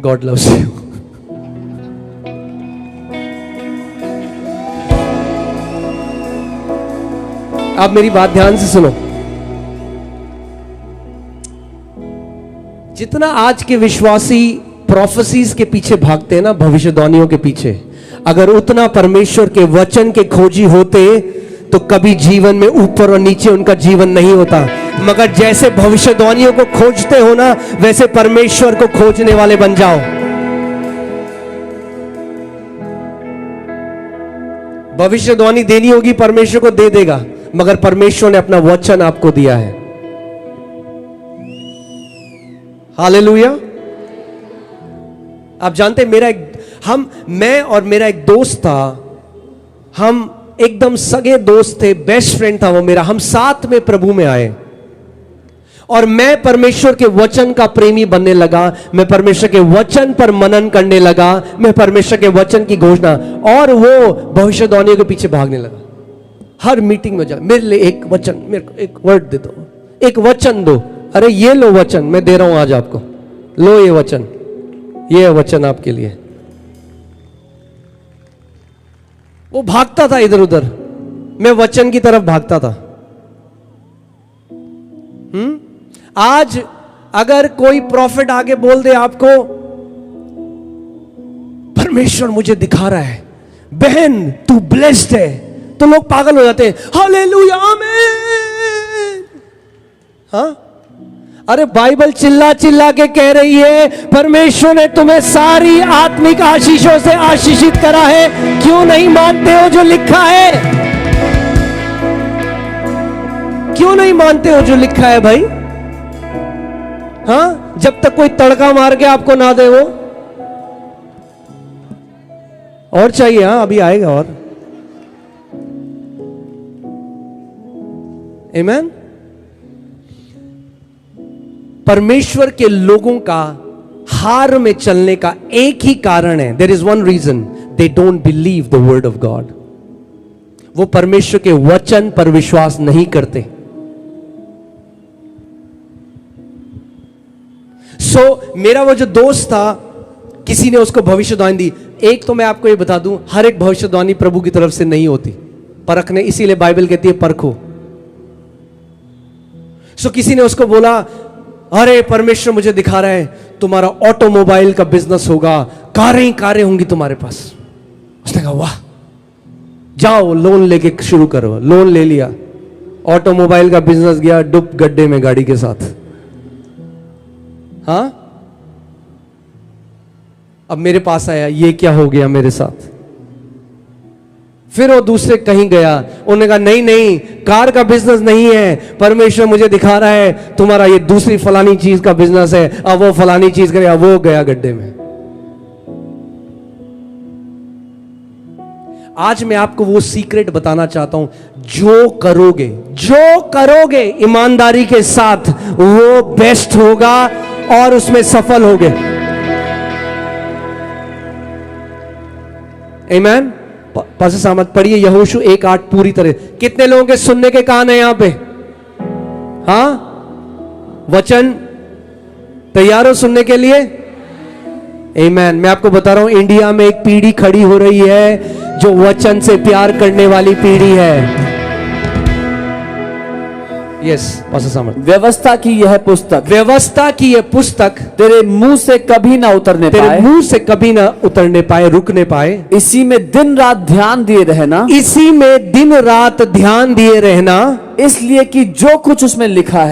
गॉड लव्स यू। आप मेरी बात ध्यान से सुनो। जितना आज के विश्वासी प्रोफेसीज के पीछे भागते हैं ना, भविष्यवाणियों के पीछे, अगर उतना परमेश्वर के वचन के खोजी होते तो कभी जीवन में ऊपर और नीचे उनका जीवन नहीं होता। मगर जैसे भविष्यवाणियों को खोजते हो ना, वैसे परमेश्वर को खोजने वाले बन जाओ। भविष्यवाणी देनी होगी, परमेश्वर को दे देगा, मगर परमेश्वर ने अपना वचन आपको दिया है। हालेलुया। आप जानते हैं, मैं और मेरा एक दोस्त था, हम एकदम सगे दोस्त थे, बेस्ट फ्रेंड था वो मेरा। हम साथ में प्रभु में आए और मैं परमेश्वर के वचन का प्रेमी बनने लगा। मैं परमेश्वर के वचन पर मनन करने लगा, मैं परमेश्वर के वचन की घोषणा, और वो भविष्यवाणियों के पीछे भागने लगा। हर मीटिंग में जा, मेरे लिए एक वचन, मेरे को एक वर्ड दे दो, एक वचन दो। अरे ये लो वचन, मैं दे रहा हूं आज आपको, लो ये वचन, ये है वचन आपके लिए। वो भागता था इधर उधर, मैं वचन की तरफ भागता था। आज अगर कोई प्रॉफिट आगे बोल दे आपको, परमेश्वर मुझे दिखा रहा है, बहन तू ब्लेस्ड है, तो लोग पागल हो जाते हैं। हालेलुया, आमीन। हाँ, अरे बाइबल चिल्ला चिल्ला के कह रही है, परमेश्वर ने तुम्हें सारी आत्मिक आशीषों से आशीषित करा है। क्यों नहीं मानते हो जो लिखा है? क्यों नहीं मानते हो जो लिखा है भाई? हाँ, जब तक कोई तड़का मार के आपको ना दे वो और चाहिए। हाँ, अभी आएगा और। आमीन। परमेश्वर के लोगों का हार में चलने का एक ही कारण है, there is one reason, they don't believe the word of God. वो परमेश्वर के वचन पर विश्वास नहीं करते। मेरा वो जो दोस्त था, किसी ने उसको भविष्यवाणी दी। एक तो मैं आपको ये बता दूं, हर एक भविष्यवाणी प्रभु की तरफ से नहीं होती, परखने, इसीलिए बाइबल कहती है परखो। किसी ने उसको बोला, अरे परमेश्वर मुझे दिखा रहा है तुम्हारा ऑटोमोबाइल का बिजनेस होगा, कारें होंगी तुम्हारे पास। उसने कहा वाह, जाओ लोन लेके शुरू करो। लोन ले लिया, ऑटोमोबाइल का बिजनेस गया डुब गड्ढे में गाड़ी के साथ। हाँ, अब मेरे पास आया, ये क्या हो गया मेरे साथ? फिर वो दूसरे कहीं गया, उन्होंने कहा नहीं, कार का बिजनेस नहीं है, परमेश्वर मुझे दिखा रहा है तुम्हारा ये दूसरी फलानी चीज का बिजनेस है। अब वो फलानी चीज करेगा, वो गया गड्ढे में। आज मैं आपको वो सीक्रेट बताना चाहता हूं, जो करोगे ईमानदारी के साथ, वो बेस्ट होगा और उसमें सफल होगे। आमीन। पास सामत पढ़िए यहोशू 1:8 पूरी तरह। कितने लोगों के सुनने के कान है यहां पे? हाँ, वचन तैयार हो सुनने के लिए? आमीन। मैं आपको बता रहा हूं, इंडिया में एक पीढ़ी खड़ी हो रही है जो वचन से प्यार करने वाली पीढ़ी है। यस, पास्टर सामर्थ। व्यवस्था की यह पुस्तक तेरे मुंह से कभी ना उतरने पाए, रुकने पाए। इसी में दिन रात ध्यान दिए रहना, इसलिए कि जो कुछ उसमें लिखा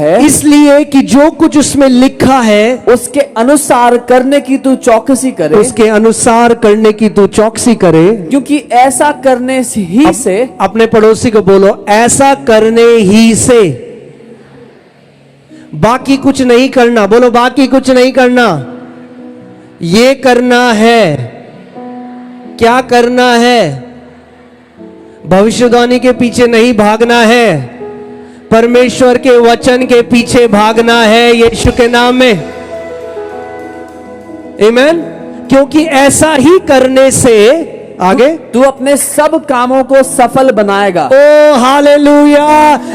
है, उसके अनुसार करने की तू चौकसी करे। क्योंकि ऐसा करने ही से, अपने पड़ोसी को बोलो, ऐसा करने ही से, बाकी कुछ नहीं करना। बोलो, बाकी कुछ नहीं करना, ये करना है। क्या करना है? भविष्यवाणी के पीछे नहीं भागना है, परमेश्वर के वचन के पीछे भागना है, यीशु के नाम में। आमीन। क्योंकि ऐसा ही करने से आगे तू अपने सब कामों को सफल बनाएगा। ओ हालेलुया।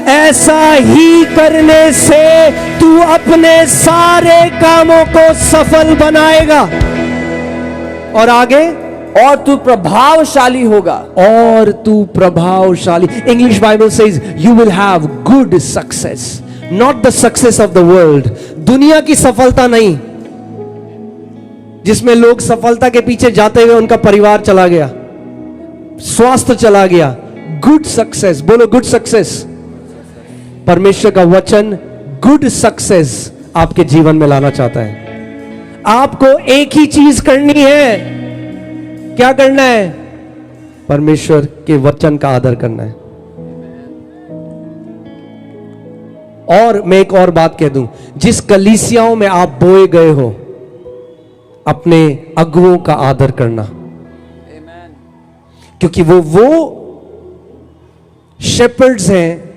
ऐसा ही करने से तू अपने सारे कामों को सफल बनाएगा। और आगे, और तू प्रभावशाली होगा। English Bible says you will have good success, not the success of the world. दुनिया की सफलता नहीं, जिसमें लोग सफलता के पीछे जाते हुए उनका परिवार चला गया, स्वास्थ्य चला गया। गुड सक्सेस, बोलो गुड सक्सेस। परमेश्वर का वचन गुड सक्सेस आपके जीवन में लाना चाहता है। आपको एक ही चीज करनी है। क्या करना है? परमेश्वर के वचन का आदर करना है। और मैं एक और बात कह दूं, जिस कलीसियाओं में आप बोए गए हो, अपने अगुओं का आदर करना, क्योंकि वो शेपर्ड्स हैं,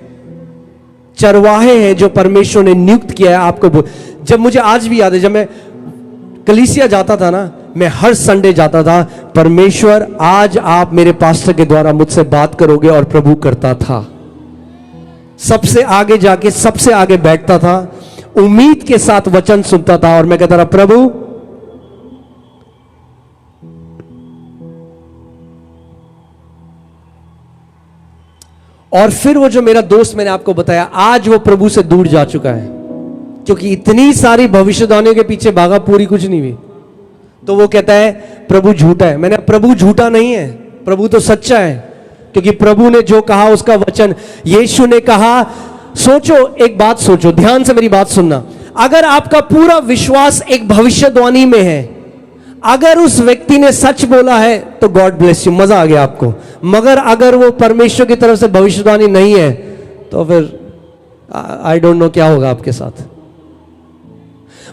चरवाहे हैं जो परमेश्वर ने नियुक्त किया है आपको। जब मुझे आज भी याद है, जब मैं कलीसिया जाता था ना, मैं हर संडे जाता था, परमेश्वर आज आप मेरे पास्टर के द्वारा मुझसे बात करोगे, और प्रभु करता था। सबसे आगे जाके सबसे आगे बैठता था, उम्मीद के साथ वचन सुनता था, और मैं कहता था प्रभु और फिर वो जो मेरा दोस्त मैंने आपको बताया, आज वो प्रभु से दूर जा चुका है, क्योंकि इतनी सारी भविष्यवाणियों के पीछे भागा, पूरी कुछ नहीं हुई। तो वो कहता है प्रभु झूठा है। मैंने, प्रभु झूठा नहीं है, प्रभु तो सच्चा है, क्योंकि प्रभु ने जो कहा उसका वचन, यीशु ने कहा। सोचो, एक बात सोचो, ध्यान से मेरी बात सुनना। अगर आपका पूरा विश्वास एक भविष्यवाणी में है, अगर उस व्यक्ति ने सच बोला है तो गॉड ब्लेस यू, मजा आ गया आपको। मगर अगर वो परमेश्वर की तरफ से भविष्यवाणी नहीं है, तो फिर आई डोंट नो क्या होगा आपके साथ।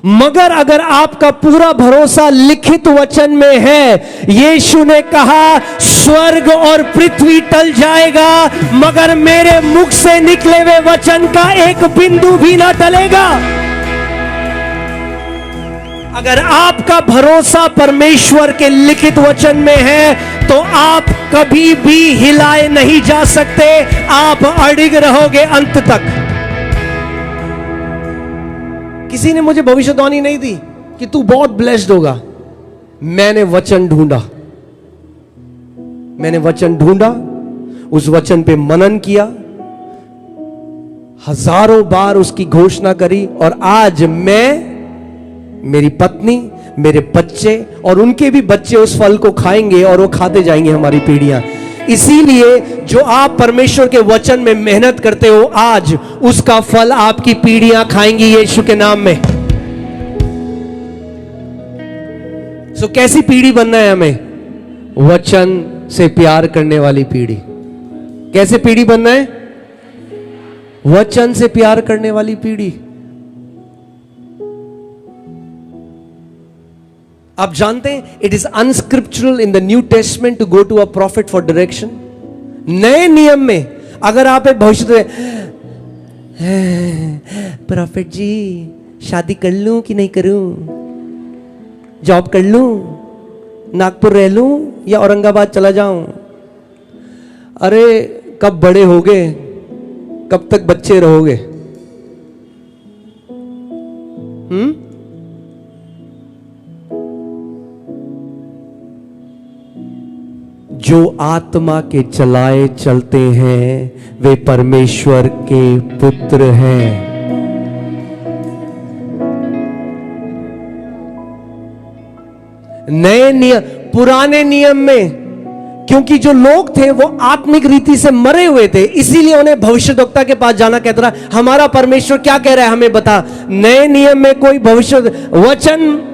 मगर अगर आपका पूरा भरोसा लिखित वचन में है, यीशु ने कहा स्वर्ग और पृथ्वी टल जाएगा, मगर मेरे मुख से निकले हुए वचन का एक बिंदु भी ना टलेगा। अगर आपका भरोसा परमेश्वर के लिखित वचन में है, तो आप कभी भी हिलाए नहीं जा सकते, आप अड़िग रहोगे अंत तक। किसी ने मुझे भविष्यवाणी नहीं दी कि तू बहुत ब्लेस्ड होगा। मैंने वचन ढूंढा, मैंने वचन ढूंढा, उस वचन पे मनन किया, हजारों बार उसकी घोषणा करी, और आज मैं, मेरी पत्नी, मेरे बच्चे और उनके भी बच्चे उस फल को खाएंगे, और वो खाते जाएंगे हमारी पीढ़ियां। इसीलिए जो आप परमेश्वर के वचन में मेहनत करते हो, आज उसका फल आपकी पीढ़ियां खाएंगी यीशु के नाम में। सो कैसी पीढ़ी बनना है हमें? वचन से प्यार करने वाली पीढ़ी। कैसे पीढ़ी बनना है? वचन से प्यार करने वाली पीढ़ी। आप जानते हैं, it is unscriptural in the New Testament to go to a prophet for direction. नए नियम में अगर आप एक भविष्य, प्रॉफिट जी शादी कर लूं कि नहीं करूं, जॉब कर लूं, नागपुर रह लूं या औरंगाबाद चला जाऊं, अरे कब बड़े होगे, कब तक बच्चे रहोगे? जो आत्मा के चलाए चलते हैं, वे परमेश्वर के पुत्र हैं। नए नियम, पुराने नियम में, क्योंकि जो लोग थे वो आत्मिक रीति से मरे हुए थे, इसीलिए उन्हें भविष्यद्वक्ता के पास जाना कहता रहा, हमारा परमेश्वर क्या कह रहा है हमें बता। नए नियम में कोई भविष्य वचन,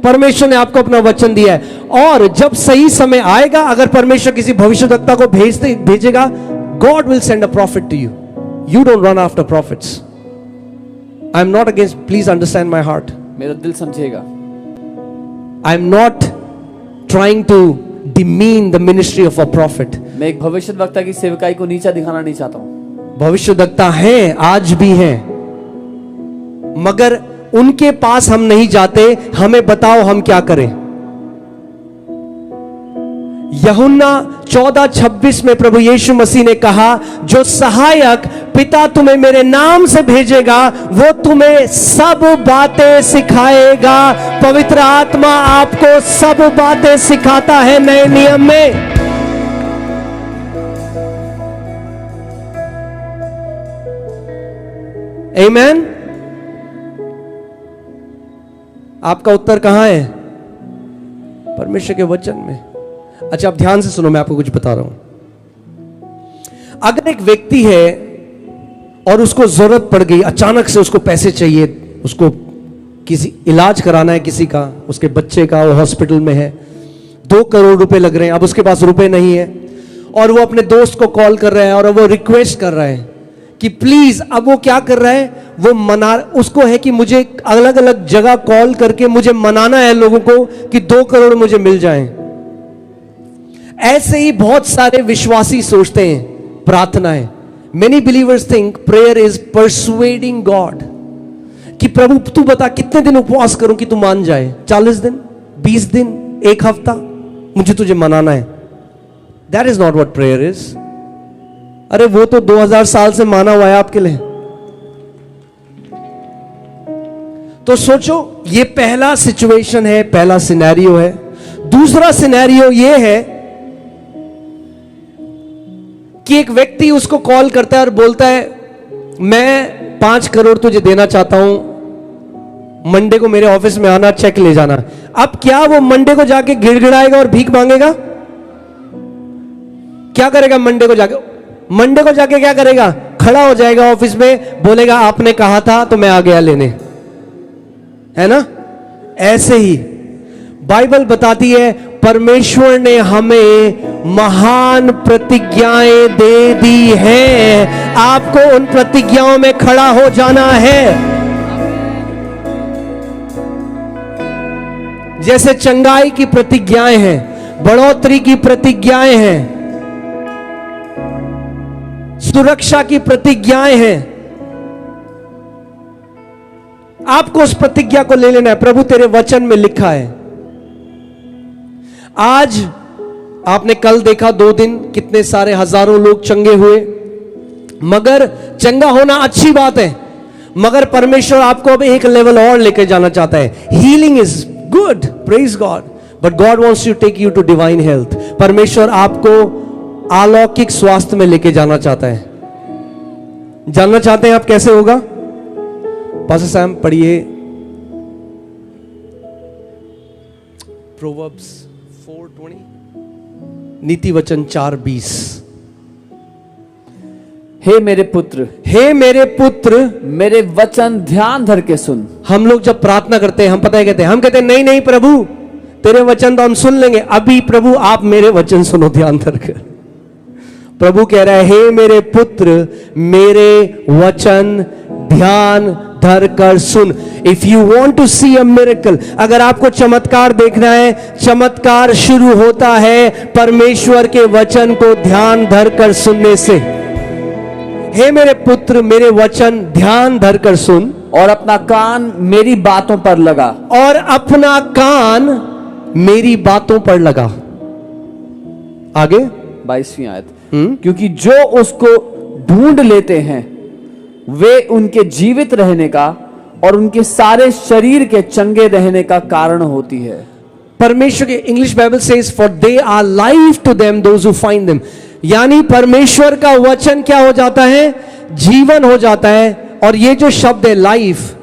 परमेश्वर ने आपको अपना वचन दिया है, और जब सही समय आएगा, अगर परमेश्वर किसी भविष्यद्वक्ता को भेजेगा, God will send a prophet to you. You don't run after prophets. I am not against, please understand my heart. मेरा दिल समझेगा। I am not trying to demean the ministry of a prophet. मैं एक भविष्यद्वक्ता की सेवकाई को नीचा दिखाना नहीं चाहता हूं। भविष्यद्वक्ता हैं, आज भी हैं, मगर उनके पास हम नहीं जाते। हमें बताओ हम क्या करें। यूहन्ना 14:26 में प्रभु यीशु मसीह ने कहा, जो सहायक पिता तुम्हें मेरे नाम से भेजेगा, वो तुम्हें सब बातें सिखाएगा। पवित्र आत्मा आपको सब बातें सिखाता है नए नियम में। आमीन। आपका उत्तर कहां है? परमेश्वर के वचन में। अच्छा, आप ध्यान से सुनो, मैं आपको कुछ बता रहा हूं। अगर एक व्यक्ति है, और उसको जरूरत पड़ गई, अचानक से उसको पैसे चाहिए, उसको किसी इलाज कराना है किसी का, उसके बच्चे का, वो हॉस्पिटल में है, 2 करोड़ रुपए लग रहे हैं, अब उसके पास रुपए नहीं है, और वो अपने दोस्त को कॉल कर रहा है और वो रिक्वेस्ट कर रहा है कि प्लीज, अब वो क्या कर रहा है, वो मना, उसको है कि मुझे अलग अलग जगह कॉल करके मुझे मनाना है लोगों को कि 2 करोड़ मुझे मिल जाएं। ऐसे ही बहुत सारे विश्वासी सोचते हैं प्रार्थना है। Many believers think prayer is persuading God, कि प्रभु तू बता कितने दिन उपवास करूं कि तू मान जाए, 40 दिन, 20 दिन, 1 हफ्ता, मुझे तुझे मनाना है। That is not what prayer is. अरे वो तो 2000 साल से माना हुआ है आपके लिए। तो सोचो, ये पहला सिचुएशन है, पहला सिनेरियो है। दूसरा सिनेरियो ये है कि एक व्यक्ति उसको कॉल करता है और बोलता है मैं 5 करोड़ तुझे देना चाहता हूं, मंडे को मेरे ऑफिस में आना, चेक ले जाना। अब क्या वो मंडे को जाके गिड़गिड़ाएगा और भीख मांगेगा? क्या करेगा मंडे को जाके? मंडे को जाके क्या करेगा? खड़ा हो जाएगा ऑफिस में, बोलेगा आपने कहा था तो मैं आ गया लेने, है ना? ऐसे ही बाइबल बताती है परमेश्वर ने हमें महान प्रतिज्ञाएं दे दी हैं, आपको उन प्रतिज्ञाओं में खड़ा हो जाना है। जैसे चंगाई की प्रतिज्ञाएं हैं, बढ़ोतरी की प्रतिज्ञाएं हैं, सुरक्षा की प्रतिज्ञाएं हैं, आपको उस प्रतिज्ञा को ले लेना है। प्रभु तेरे वचन में लिखा है। आज आपने कल देखा 2 दिन कितने सारे हजारों लोग चंगे हुए, मगर चंगा होना अच्छी बात है, मगर परमेश्वर आपको अब एक लेवल और लेकर जाना चाहता है। Healing is good, praise God, but God wants to take you to divine health. परमेश्वर आपको अलौकिक स्वास्थ्य में लेके जाना चाहता है। जानना चाहते हैं आप कैसे होगा? पास्टर सैम पढ़िए प्रोवर्ब्स 4:20, नीति वचन 4:20। हे मेरे पुत्र, हे मेरे पुत्र, मेरे वचन ध्यान धर के सुन। हम लोग जब प्रार्थना करते हैं, हम पता है कहते हैं, हम कहते हैं नहीं नहीं प्रभु तेरे वचन तो हम सुन लेंगे, अभी प्रभु आप मेरे वचन सुनो ध्यान धर कर। प्रभु कह रहा है हे मेरे पुत्र मेरे वचन ध्यान धर कर सुन। If you want to see a miracle, अगर आपको चमत्कार देखना है, चमत्कार शुरू होता है परमेश्वर के वचन को ध्यान धर कर सुनने से। हे मेरे पुत्र मेरे वचन ध्यान धर कर सुन, और अपना कान मेरी बातों पर लगा। और अपना कान मेरी बातों पर लगा। आगे 22वीं आयत, क्योंकि जो उसको ढूंढ लेते हैं वे उनके जीवित रहने का और उनके सारे शरीर के चंगे रहने का कारण होती है। परमेश्वर के English Bible says for they are life to them those who find them. यानी परमेश्वर का वचन क्या हो जाता है? जीवन हो जाता है। और ये जो शब्द है लाइफ,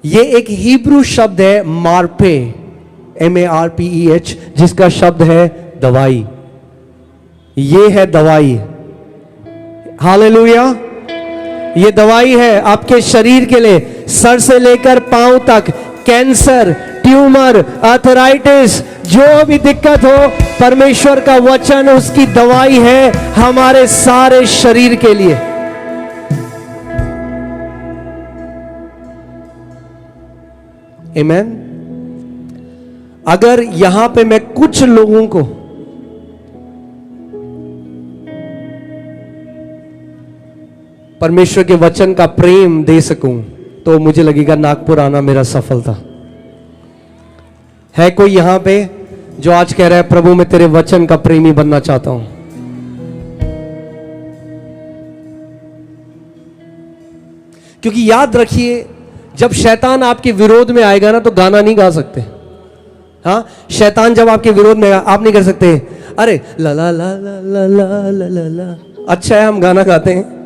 ये एक हिब्रू शब्द है मार्पे, MARPEH, जिसका शब्द है दवाई। ये है दवाई। हालेलुया। ये दवाई है आपके शरीर के लिए, सर से लेकर पांव तक। कैंसर, ट्यूमर, आर्थराइटिस, जो भी दिक्कत हो, परमेश्वर का वचन उसकी दवाई है हमारे सारे शरीर के लिए। आमेन। अगर यहां पे मैं कुछ लोगों को परमेश्वर के वचन का प्रेम दे सकूं, तो मुझे लगेगा नागपुर आना मेरा सफल था। है कोई यहां पे जो आज कह रहा है प्रभु मैं तेरे वचन का प्रेमी बनना चाहता हूं? क्योंकि याद रखिए, जब शैतान आपके विरोध में आएगा ना, तो गाना नहीं गा सकते। हाँ, शैतान जब आपके विरोध में आएगा, आप नहीं कर सकते अरे ला ला ला ला ला ला ला ला ला। अच्छा है हम गाना गाते हैं।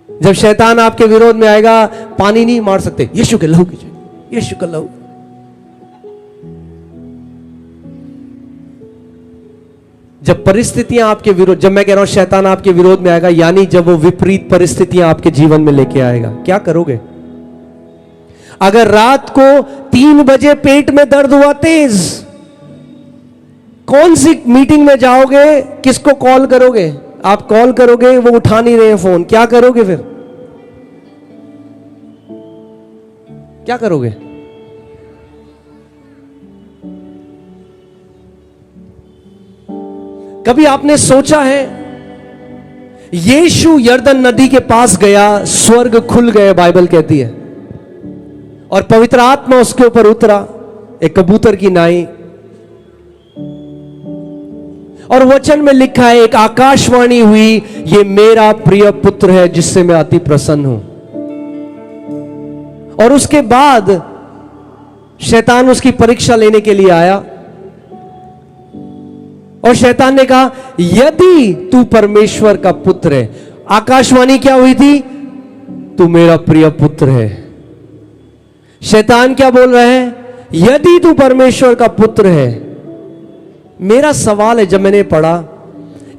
जब शैतान आपके विरोध में आएगा, पानी नहीं मार सकते, यीशु के लहू की जय, यीशु का लहू। जब परिस्थितियां आपके विरोध, जब मैं कह रहा हूं शैतान आपके विरोध में आएगा, यानी जब वो विपरीत परिस्थितियां आपके जीवन में लेके आएगा, क्या करोगे? अगर रात को 3 बजे पेट में दर्द हुआ तेज, कौन सी मीटिंग में जाओगे? किसको कॉल करोगे? आप कॉल करोगे, वो उठा नहीं रहे फोन, क्या करोगे फिर? क्या करोगे? कभी आपने सोचा है, यीशु यर्दन नदी के पास गया, स्वर्ग खुल गए, बाइबल कहती है, और पवित्र आत्मा उसके ऊपर उतरा, एक कबूतर की नाई, और वचन में लिखा है, एक आकाशवाणी हुई, ये मेरा प्रिय पुत्र है जिससे मैं अति प्रसन्न हूं। और उसके बाद शैतान उसकी परीक्षा लेने के लिए आया, और शैतान ने कहा, यदि तू परमेश्वर का पुत्र है, आकाशवाणी क्या हुई थी? तू मेरा प्रिय पुत्र है। शैतान क्या बोल रहा है? यदि तू परमेश्वर का पुत्र है। मेरा सवाल है, जब मैंने पढ़ा,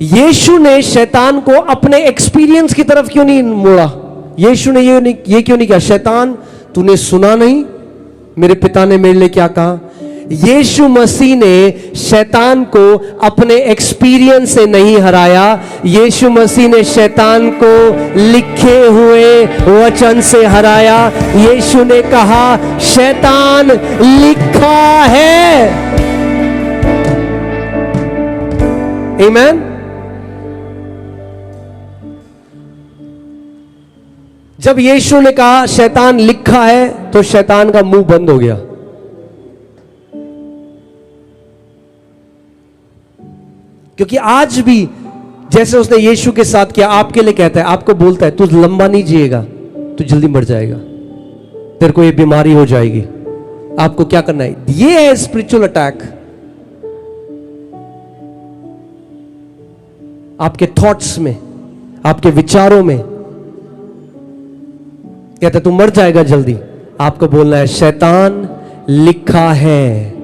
यीशु ने शैतान को अपने एक्सपीरियंस की तरफ क्यों नहीं मोड़ा? यीशु ने ये क्यों नहीं किया, शैतान तूने सुना नहीं मेरे पिता ने मेरे लिए क्या कहा? यीशु मसीह ने शैतान को अपने एक्सपीरियंस से नहीं हराया, यीशु मसीह ने शैतान को लिखे हुए वचन से हराया। यीशु ने कहा, शैतान लिखा है। आमीन। जब यीशु ने कहा शैतान लिखा है, तो शैतान का मुंह बंद हो गया। क्योंकि आज भी जैसे उसने यीशु के साथ किया, आपके लिए कहता है, आपको बोलता है, तू लंबा नहीं जिएगा, तू जल्दी मर जाएगा, तेरे को ये बीमारी हो जाएगी, आपको क्या करना है? ये है स्पिरिचुअल अटैक। आपके थॉट्स में, आपके विचारों में कहता है तू मर जाएगा जल्दी। आपको बोलना है, शैतान लिखा है,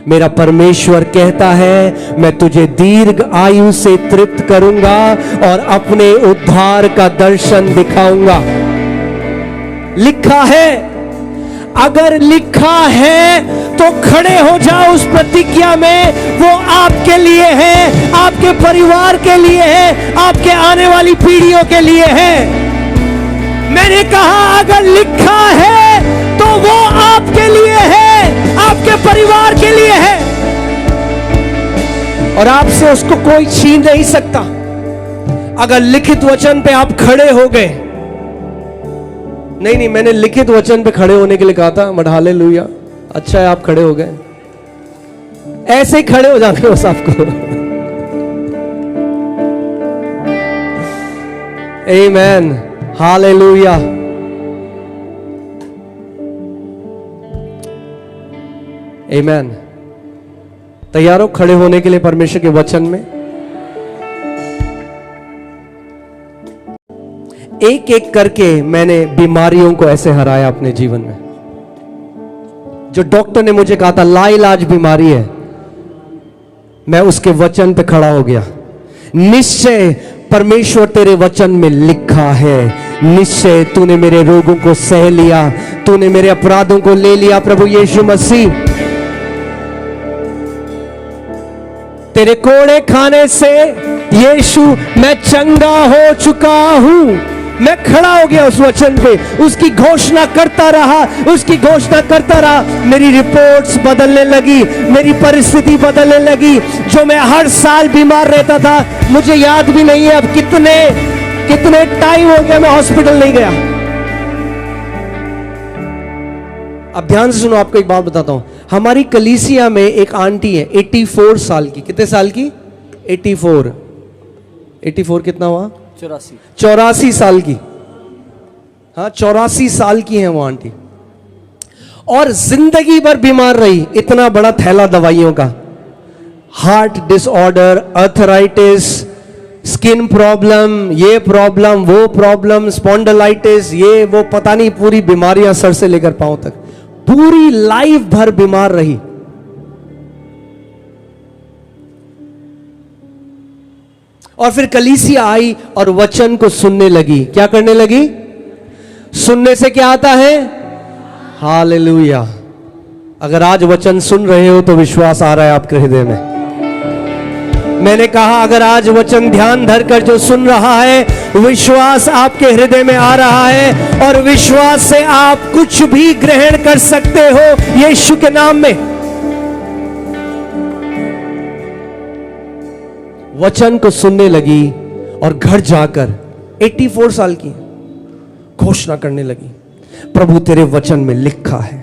मेरा परमेश्वर कहता है, मैं तुझे दीर्घ आयु से तृप्त करूंगा और अपने उद्धार का दर्शन दिखाऊंगा। लिखा है। अगर लिखा है तो खड़े हो जाओ उस प्रतिज्ञा में। वो आपके लिए है, आपके परिवार के लिए है, आपके आने वाली पीढ़ियों के लिए है। मैंने कहा, अगर लिखा है तो वो आपके लिए है, आपके परिवार के लिए है, और आपसे उसको कोई छीन नहीं सकता। अगर लिखित वचन पे आप खड़े हो गए, नहीं, मैंने लिखित वचन पे खड़े होने के लिए कहा था, बट हालेलुया, अच्छा है आप खड़े हो गए। ऐसे ही खड़े हो जाना बस आपको। आमीन, हालेलुया। आमीन। तैयार हो खड़े होने के लिए परमेश्वर के वचन में? एक एक करके मैंने बीमारियों को ऐसे हराया अपने जीवन में। जो डॉक्टर ने मुझे कहा था लाइलाज बीमारी है, मैं उसके वचन पे खड़ा हो गया। निश्चय परमेश्वर तेरे वचन में लिखा है, निश्चय तूने मेरे रोगों को सह लिया, तूने मेरे अपराधों को ले लिया। प्रभु यीशु मसीह, तेरे कोड़े खाने से यीशु मैं चंगा हो चुका हूं। मैं खड़ा हो गया उस वचन पे, उसकी घोषणा करता रहा, उसकी घोषणा करता रहा। मेरी रिपोर्ट्स बदलने लगी, मेरी परिस्थिति बदलने लगी। जो मैं हर साल बीमार रहता था, मुझे याद भी नहीं है अब कितने टाइम हो गया मैं हॉस्पिटल नहीं गया। अब ध्यान से सुनो, आपको एक बात बताता हूं। हमारी कलीसिया में एक आंटी है 84 साल की। कितने साल की? 84 कितना हुआ? 84 साल की। हाँ, 84 साल की है वो आंटी, और जिंदगी भर बीमार रही। इतना बड़ा थैला दवाइयों का, heart disorder, arthritis, skin problem, ये प्रॉब्लम, वो प्रॉब्लम, स्पॉन्डिलाइटिस, ये वो, पता नहीं, पूरी बीमारियां सर से लेकर पांव तक, पूरी लाइफ भर बीमार रही। और फिर कलीसिया आई और वचन को सुनने लगी। क्या करने लगी? सुनने से क्या आता है? हालेलुया। अगर आज वचन सुन रहे हो तो विश्वास आ रहा है आपके हृदय में। मैंने कहा अगर आज वचन ध्यान धरकर जो सुन रहा है, विश्वास आपके हृदय में आ रहा है और विश्वास से आप कुछ भी ग्रहण कर सकते हो यीशु के नाम में। वचन को सुनने लगी और घर जाकर 84 साल की घोषणा करने लगी, प्रभु तेरे वचन में लिखा है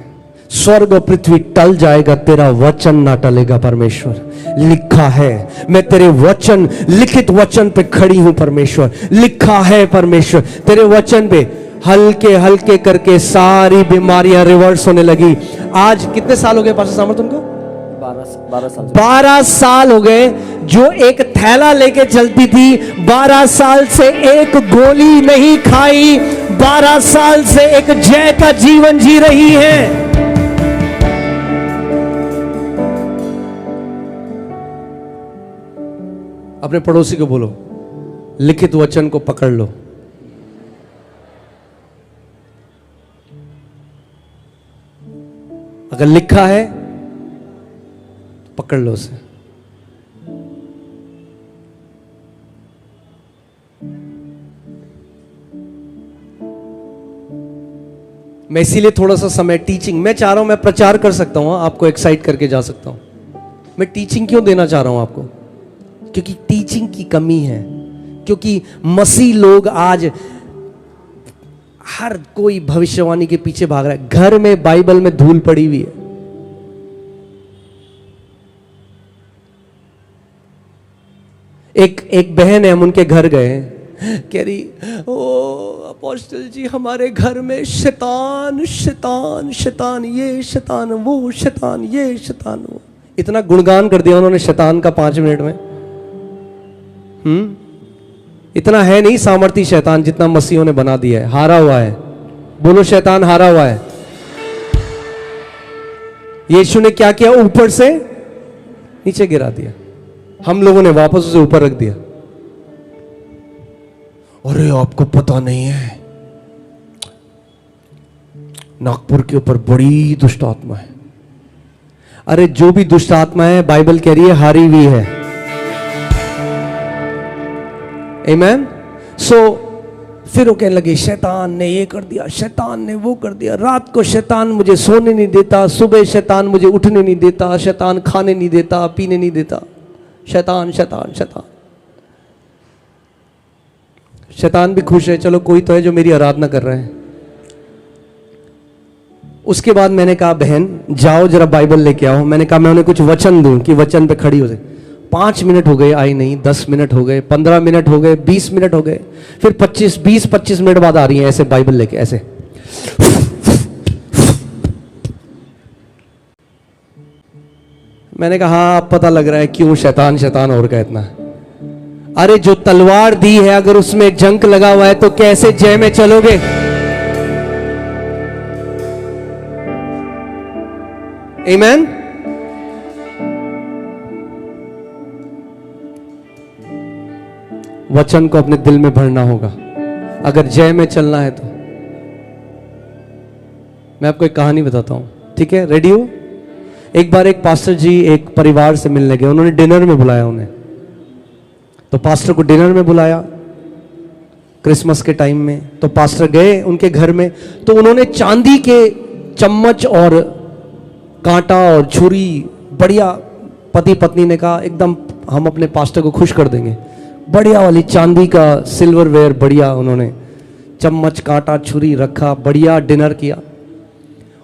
स्वर्ग और पृथ्वी टल जाएगा, तेरा वचन ना टलेगा। परमेश्वर लिखा है, मैं तेरे वचन, लिखित वचन पे खड़ी हूं परमेश्वर। लिखा है परमेश्वर, तेरे वचन पे हल्के हल्के करके सारी बीमारियां रिवर्स होने लगी। आज कितने साल हो गए पास्टर सामर्थ उनको? 12 साल हो गए। जो एक थैला लेके चलती थी, 12 साल से एक गोली नहीं खाई, 12 साल से एक जय का जीवन जी रही है। अपने पड़ोसी को बोलो, लिखित वचन को पकड़ लो। अगर लिखा है पकड़ लो उसे। मैं इसीलिए थोड़ा सा समय टीचिंग, मैं चाह रहा हूं मैं प्रचार कर सकता हूं, आपको एक्साइट करके जा सकता हूं। मैं टीचिंग क्यों देना चाह रहा हूं आपको? क्योंकि टीचिंग की कमी है। क्योंकि मसीह लोग आज हर कोई भविष्यवाणी के पीछे भाग रहा है। घर में बाइबल में धूल पड़ी हुई है। एक बहन है, हम उनके घर गए, कह रही ओ अपोस्टल जी हमारे घर में शैतान शैतान शैतान, ये शैतान वो शैतान, ये शैतान वो। इतना गुणगान कर दिया उन्होंने शैतान का 5 मिनट में। इतना है नहीं सामर्थी शैतान जितना मसीहों ने बना दिया है। हारा हुआ है। बोलो शैतान हारा हुआ है। यीशु ने क्या किया? ऊपर से नीचे गिरा दिया, हम लोगों ने वापस उसे ऊपर रख दिया। अरे आपको पता नहीं है, नागपुर के ऊपर बड़ी दुष्ट आत्मा है। अरे जो भी दुष्ट आत्मा है बाइबल कह रही है हारी हुई है। आमेन। सो फिर वो कहने लगे शैतान ने ये कर दिया, शैतान ने वो कर दिया, रात को शैतान मुझे सोने नहीं देता, सुबह शैतान मुझे उठने नहीं देता, शैतान खाने नहीं देता, पीने नहीं देता, शैतान शैतान शैतान। शैतान भी खुश है, चलो कोई तो है जो मेरी आराधना कर रहा है। उसके बाद मैंने कहा बहन जाओ जरा बाइबल लेके आओ। मैंने कहा मैं उन्हें कुछ वचन दूं कि वचन पे खड़ी हो जाए। 5 मिनट हो गए आई नहीं, 10 मिनट हो गए, 15 मिनट हो गए, 20 मिनट हो गए, फिर 20-25 मिनट बाद आ रही है ऐसे बाइबल लेके ऐसे। मैंने कहा हाँ अब पता लग रहा है क्यों शैतान शैतान और का इतना। अरे जो तलवार दी है अगर उसमें जंक लगा हुआ है तो कैसे जय में चलोगे? आमेन। वचन को अपने दिल में भरना होगा अगर जय में चलना है तो। मैं आपको एक कहानी बताता हूं, ठीक है? रेडी हो? एक बार एक पास्टर जी एक परिवार से मिलने गए, उन्होंने डिनर में बुलाया उन्हें। तो पास्टर को डिनर में बुलाया क्रिसमस के टाइम में। तो पास्टर गए उनके घर में, तो उन्होंने चांदी के चम्मच और कांटा और छुरी बढ़िया, पति पत्नी ने कहा एकदम हम अपने पास्टर को खुश कर देंगे, बढ़िया वाली चांदी का सिल्वरवेयर बढ़िया, उन्होंने चम्मच कांटा छुरी रखा, बढ़िया डिनर किया।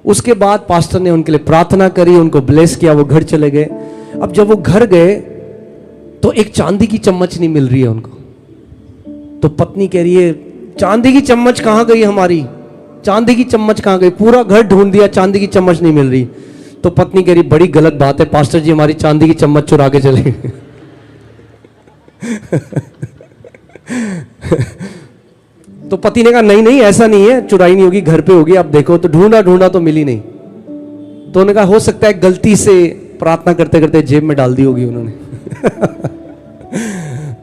उसके बाद पास्टर ने उनके लिए प्रार्थना करी, उनको ब्लेस किया, वो घर चले गए। अब जब वो घर गए तो एक चांदी की चम्मच नहीं मिल रही है उनको। तो पत्नी कह रही है चांदी की चम्मच कहां गई हमारी, चांदी की चम्मच कहां गई? पूरा घर ढूंढ दिया, चांदी की चम्मच नहीं मिल रही। तो पत्नी कह रही बड़ी गलत बात है, पास्टर जी हमारी चांदी की चम्मच चुरा के चले गए। तो पति ने कहा नहीं नहीं ऐसा नहीं है, चुराई नहीं होगी, घर पे होगी, आप देखो। तो ढूंढा ढूंढा तो मिली नहीं। तो उन्होंने कहा हो सकता है गलती से प्रार्थना करते करते जेब में डाल दी होगी उन्होंने।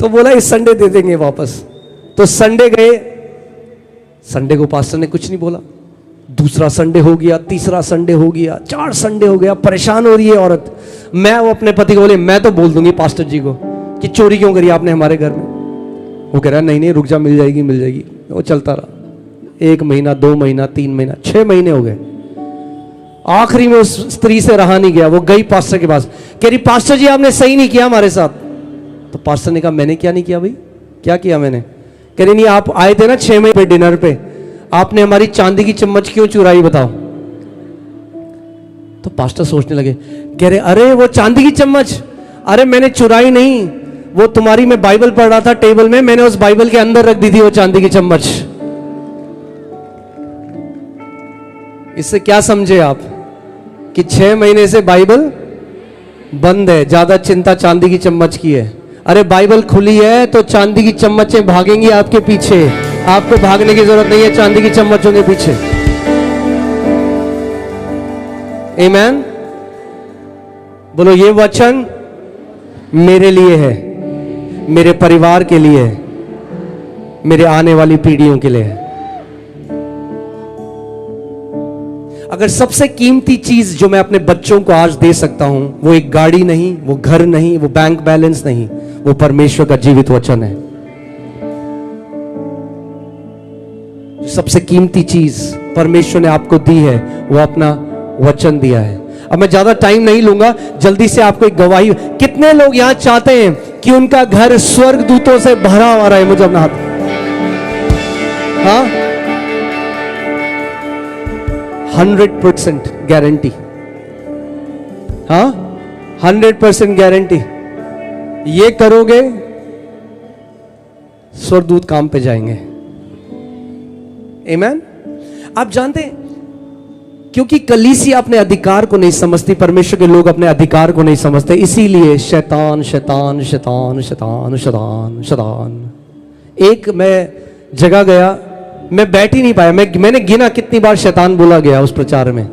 तो बोला इस संडे दे देंगे वापस। तो संडे गए, संडे को पास्टर ने कुछ नहीं बोला। दूसरा संडे हो गया, तीसरा संडे हो गया, 4 संडे हो गया, परेशान हो रही है औरत। मैं वो अपने पति को बोले मैं तो बोल दूंगी पास्टर जी को कि चोरी क्यों करी आपने हमारे घर में। वो कह रहा नहीं नहीं रुक जा, मिल जाएगी मिल जाएगी। वो चलता रहा 1 महीना, 2 महीना, 3 महीना, 6 महीने हो गए। आखिरी में उस स्त्री से रहा नहीं गया, वो गई पास्टर के पास, कह रही पास्टर जी आपने सही नहीं किया हमारे साथ। तो पास्टर ने कहा मैंने क्या नहीं किया भाई, क्या किया मैंने? कह रही नहीं आप आए थे ना 6 महीने पे डिनर पे, आपने हमारी चांदी की चम्मच क्यों चुराई बताओ। तो पास्टर सोचने लगे, कह रहे अरे वो चांदी की चम्मच, अरे मैंने चुराई नहीं, वो तुम्हारी, मैं बाइबल पढ़ रहा था टेबल में, मैंने उस बाइबल के अंदर रख दी थी वो चांदी की चम्मच। इससे क्या समझे आप कि 6 महीने से बाइबल बंद है, ज्यादा चिंता चांदी की चम्मच की है। अरे बाइबल खुली है तो चांदी की चम्मचें भागेंगी आपके पीछे, आपको भागने की जरूरत नहीं है चांदी की चम्मचों के पीछे। आमीन। बोलो ये वचन मेरे लिए है, मेरे परिवार के लिए है, मेरे आने वाली पीढ़ियों के लिए है। अगर सबसे कीमती चीज जो मैं अपने बच्चों को आज दे सकता हूं वो एक गाड़ी नहीं, वो घर नहीं, वो बैंक बैलेंस नहीं, वो परमेश्वर का जीवित वचन है। सबसे कीमती चीज परमेश्वर ने आपको दी है वो अपना वचन दिया है। अब मैं ज्यादा टाइम नहीं लूंगा, जल्दी से आपको एक गवाही। कितने लोग यहां चाहते हैं कि उनका घर स्वर्गदूतों से भरा हुआ रहे? मुझे अपना हाथ, हाँ 100% गारंटी, हाँ 100% गारंटी। ये करोगे स्वर्गदूत काम पे जाएंगे। आमीन। आप जानते हैं क्योंकि कलीसिया अपने अधिकार को नहीं समझती, परमेश्वर के लोग अपने अधिकार को नहीं समझते, इसीलिए शैतान शैतान शैतान शैतान शैतान शैतान। एक मैं जगह गया, मैं बैठ ही नहीं पाया, मैंने गिना कितनी बार शैतान बोला गया उस प्रचार में।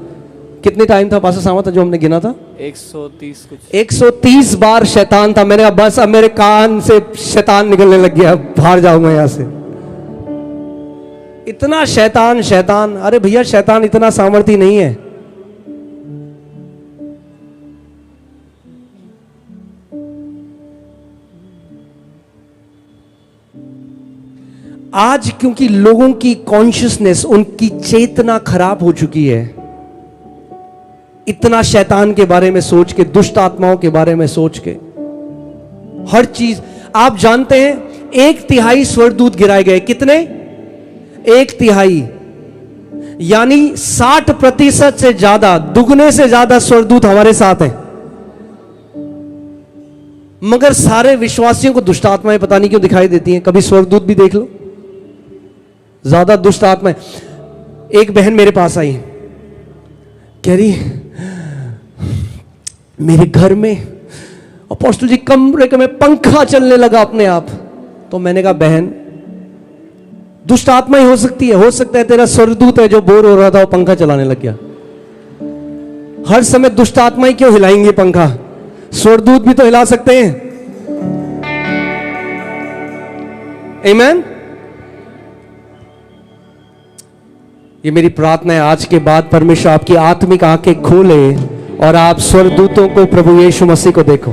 कितने टाइम था पास्टर सामा था जो हमने गिना था? 130 कुछ, 130 बार शैतान था। मैंने बस अब मेरे कान से शैतान निकलने लग गया, बाहर जाऊंगा यहां से। इतना शैतान शैतान, अरे भैया शैतान इतना सामर्थ्य नहीं है। आज क्योंकि लोगों की कॉन्शियसनेस, उनकी चेतना खराब हो चुकी है, इतना शैतान के बारे में सोच के, दुष्ट आत्माओं के बारे में सोच के, हर चीज। आप जानते हैं 1/3 स्वर्गदूत गिराए गए। कितने? 1/3, यानी 60% से ज्यादा, दुगने से ज्यादा स्वर्गदूत हमारे साथ हैं। मगर सारे विश्वासियों को दुष्ट आत्माएं पता नहीं क्यों दिखाई देती हैं। कभी स्वर्गदूत भी देख लो, ज्यादा दुष्ट आत्माएं। एक बहन मेरे पास आई, कह रही मेरे घर में अपोस्टल जी कमरे में पंखा चलने लगा अपने आप। तो मैंने कहा बहन दुष्ट आत्मा ही हो सकती है, हो सकता है तेरा स्वर्गदूत है जो बोर हो रहा था वो पंखा चलाने लग गया। हर समय दुष्ट आत्मा ही क्यों हिलाएंगे पंखा? स्वर्गदूत भी तो हिला सकते हैं। आमीन। ये मेरी प्रार्थना है आज के बाद परमेश्वर आपकी आत्मिक आंखें खोले और आप स्वर्गदूतों को, प्रभु यीशु मसीह को देखो,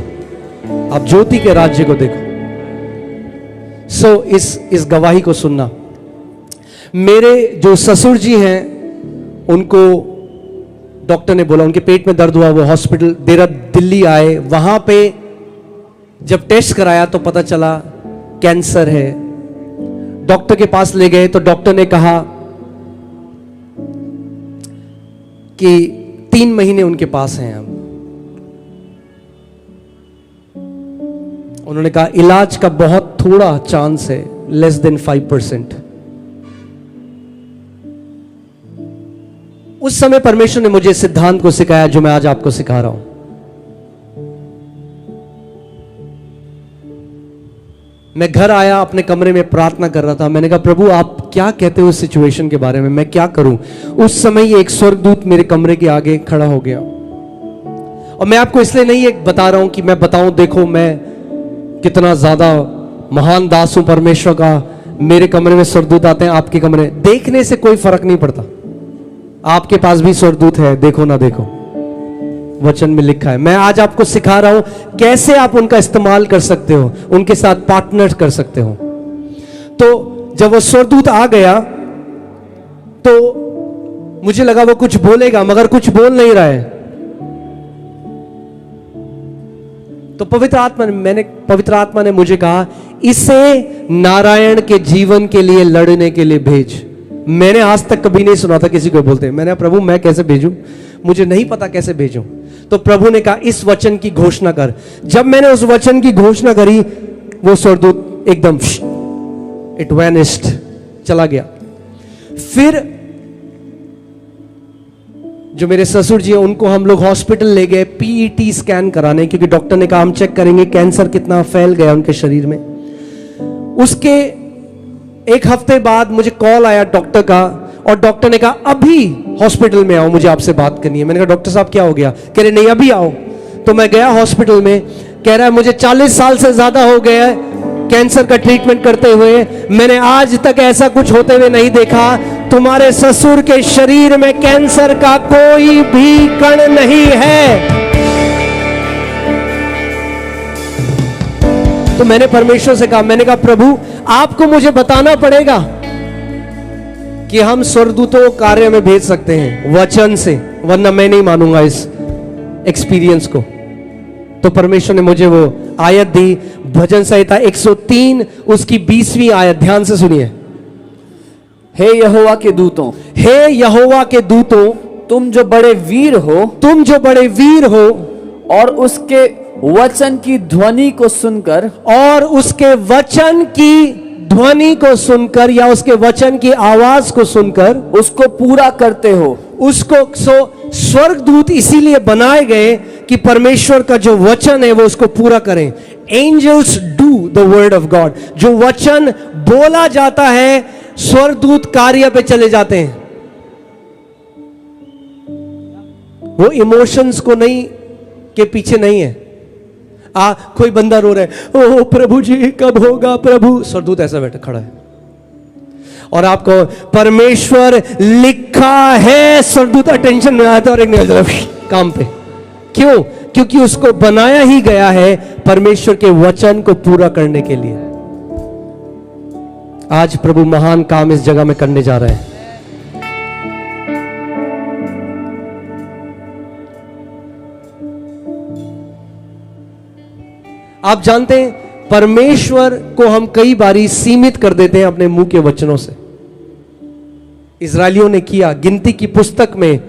आप ज्योति के राज्य को देखो। इस गवाही को सुनना। मेरे जो ससुर जी हैं उनको डॉक्टर ने बोला, उनके पेट में दर्द हुआ, वो हॉस्पिटल दिल्ली आए। वहां पे जब टेस्ट कराया तो पता चला कैंसर है। डॉक्टर के पास ले गए तो डॉक्टर ने कहा कि 3 महीने उनके पास हैं। अब उन्होंने कहा इलाज का बहुत थोड़ा चांस है, लेस देन 5%। उस समय परमेश्वर ने मुझे सिद्धांत को सिखाया जो मैं आज आपको सिखा रहा हूं। मैं घर आया, अपने कमरे में प्रार्थना कर रहा था। मैंने कहा प्रभु आप क्या कहते हो इस सिचुएशन के बारे में, मैं क्या करूं? उस समय एक स्वर्गदूत मेरे कमरे के आगे खड़ा हो गया। और मैं आपको इसलिए नहीं एक बता रहा हूं कि मैं बताऊं देखो मैं कितना ज्यादा महान दास हूं परमेश्वर का, मेरे कमरे में स्वर्गदूत आते हैं, आपके कमरे, देखने से कोई फर्क नहीं पड़ता। आपके पास भी स्वर्गदूत है, देखो ना देखो, वचन में लिखा है। मैं आज आपको सिखा रहा हूं कैसे आप उनका इस्तेमाल कर सकते हो, उनके साथ पार्टनर कर सकते हो। तो जब वो स्वर्गदूत आ गया तो मुझे लगा वो कुछ बोलेगा, मगर कुछ बोल नहीं रहा है। तो पवित्र आत्मा ने मुझे कहा, इसे नारायण के जीवन के लिए लड़ने के लिए भेज। मैंने आज तक कभी नहीं सुना था किसी को बोलते। मैंने कहा प्रभु मैं कैसे भेजूं, मुझे नहीं पता कैसे भेजूं। तो प्रभु ने कहा इस वचन की घोषणा कर। जब मैंने उस वचन की घोषणा करी, वो स्वर्गदूत एकदम इट वैनिस्ड, चला गया। फिर जो मेरे ससुर जी हैं, उनको हम लोग हॉस्पिटल ले गए पीईटी स्कैन कराने, क्योंकि डॉक्टर ने कहा हम चेक करेंगे कैंसर कितना फैल गया उनके शरीर में। उसके एक हफ्ते बाद मुझे कॉल आया डॉक्टर का, और डॉक्टर ने कहा अभी हॉस्पिटल में आओ, मुझे आपसे बात करनी है। मैंने कहा डॉक्टर साहब क्या हो गया? कह रहे नहीं अभी आओ। तो मैं गया हॉस्पिटल में, कह रहा है मुझे 40 साल से ज्यादा हो गया है कैंसर का ट्रीटमेंट करते हुए, मैंने आज तक ऐसा कुछ होते हुए नहीं देखा। तुम्हारे ससुर के शरीर में कैंसर का कोई भी कण नहीं है। तो मैंने परमेश्वर से कहा, मैंने कहा प्रभु आपको मुझे बताना पड़ेगा कि हम स्वर्गदूतों को कार्य में भेज सकते हैं वचन से, वरना मैं नहीं मानूंगा इस एक्सपीरियंस को। तो परमेश्वर ने मुझे वो आयत दी, भजन संहिता 103 उसकी 20वीं आयत, ध्यान से सुनिए। हे यहोवा के दूतों, हे यहोवा के दूतों, तुम जो बड़े वीर हो, तुम जो बड़े वीर हो, और उसके वचन की ध्वनि को सुनकर, और उसके वचन की ध्वनि को सुनकर या उसके वचन की आवाज को सुनकर उसको पूरा करते हो। उसको स्वर्गदूत इसीलिए बनाए गए कि परमेश्वर का जो वचन है वो उसको पूरा करें। Angels do the word of God. जो वचन बोला जाता है स्वर्गदूत कार्य पे चले जाते हैं। वो इमोशंस को नहीं के पीछे नहीं है। कोई बंदा रो रहा है, ओ प्रभु जी कब होगा प्रभु, स्वर्गदूत ऐसा बैठा खड़ा है और आपको परमेश्वर लिखा है, स्वर्गदूत अटेंशन में आता है और एक निकल जाता है काम पे। क्यों? क्योंकि उसको बनाया ही गया है परमेश्वर के वचन को पूरा करने के लिए। आज प्रभु महान काम इस जगह में करने जा रहे हैं। आप जानते हैं परमेश्वर को हम कई बारी सीमित कर देते हैं अपने मुंह के वचनों से। इजरायलियों ने किया। गिनती की पुस्तक में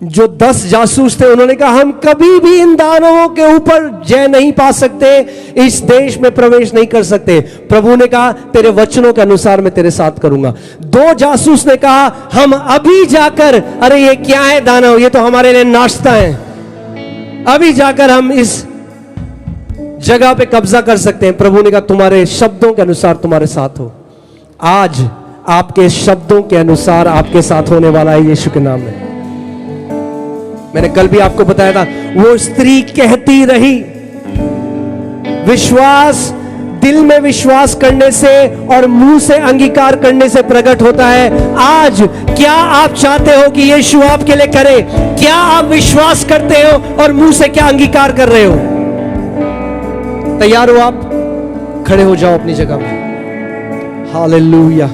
जो 10 जासूस थे उन्होंने कहा हम कभी भी इन दानवों के ऊपर जय नहीं पा सकते, इस देश में प्रवेश नहीं कर सकते। प्रभु ने कहा तेरे वचनों के अनुसार मैं तेरे साथ करूंगा। 2 जासूस ने कहा हम अभी जाकर, अरे ये क्या है दानव, ये तो हमारे लिए नाश्ता है, अभी जाकर हम इस जगह पे कब्जा कर सकते हैं। प्रभु ने कहा तुम्हारे शब्दों के अनुसार तुम्हारे साथ हो। आज आपके शब्दों के अनुसार आपके साथ होने वाला है यीशु के नाम में। मैंने कल भी आपको बताया था, वो स्त्री कहती रही, विश्वास दिल में विश्वास करने से और मुंह से अंगीकार करने से प्रकट होता है। आज क्या आप चाहते हो कि यीशु आपके लिए करे? क्या आप विश्वास करते हो और मुंह से क्या अंगीकार कर रहे हो? तैयार हो आप? खड़े हो जाओ अपनी जगह में। Hallelujah.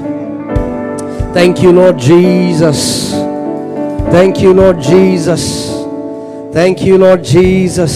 Thank you Lord Jesus, thank you Lord Jesus, thank you Lord Jesus.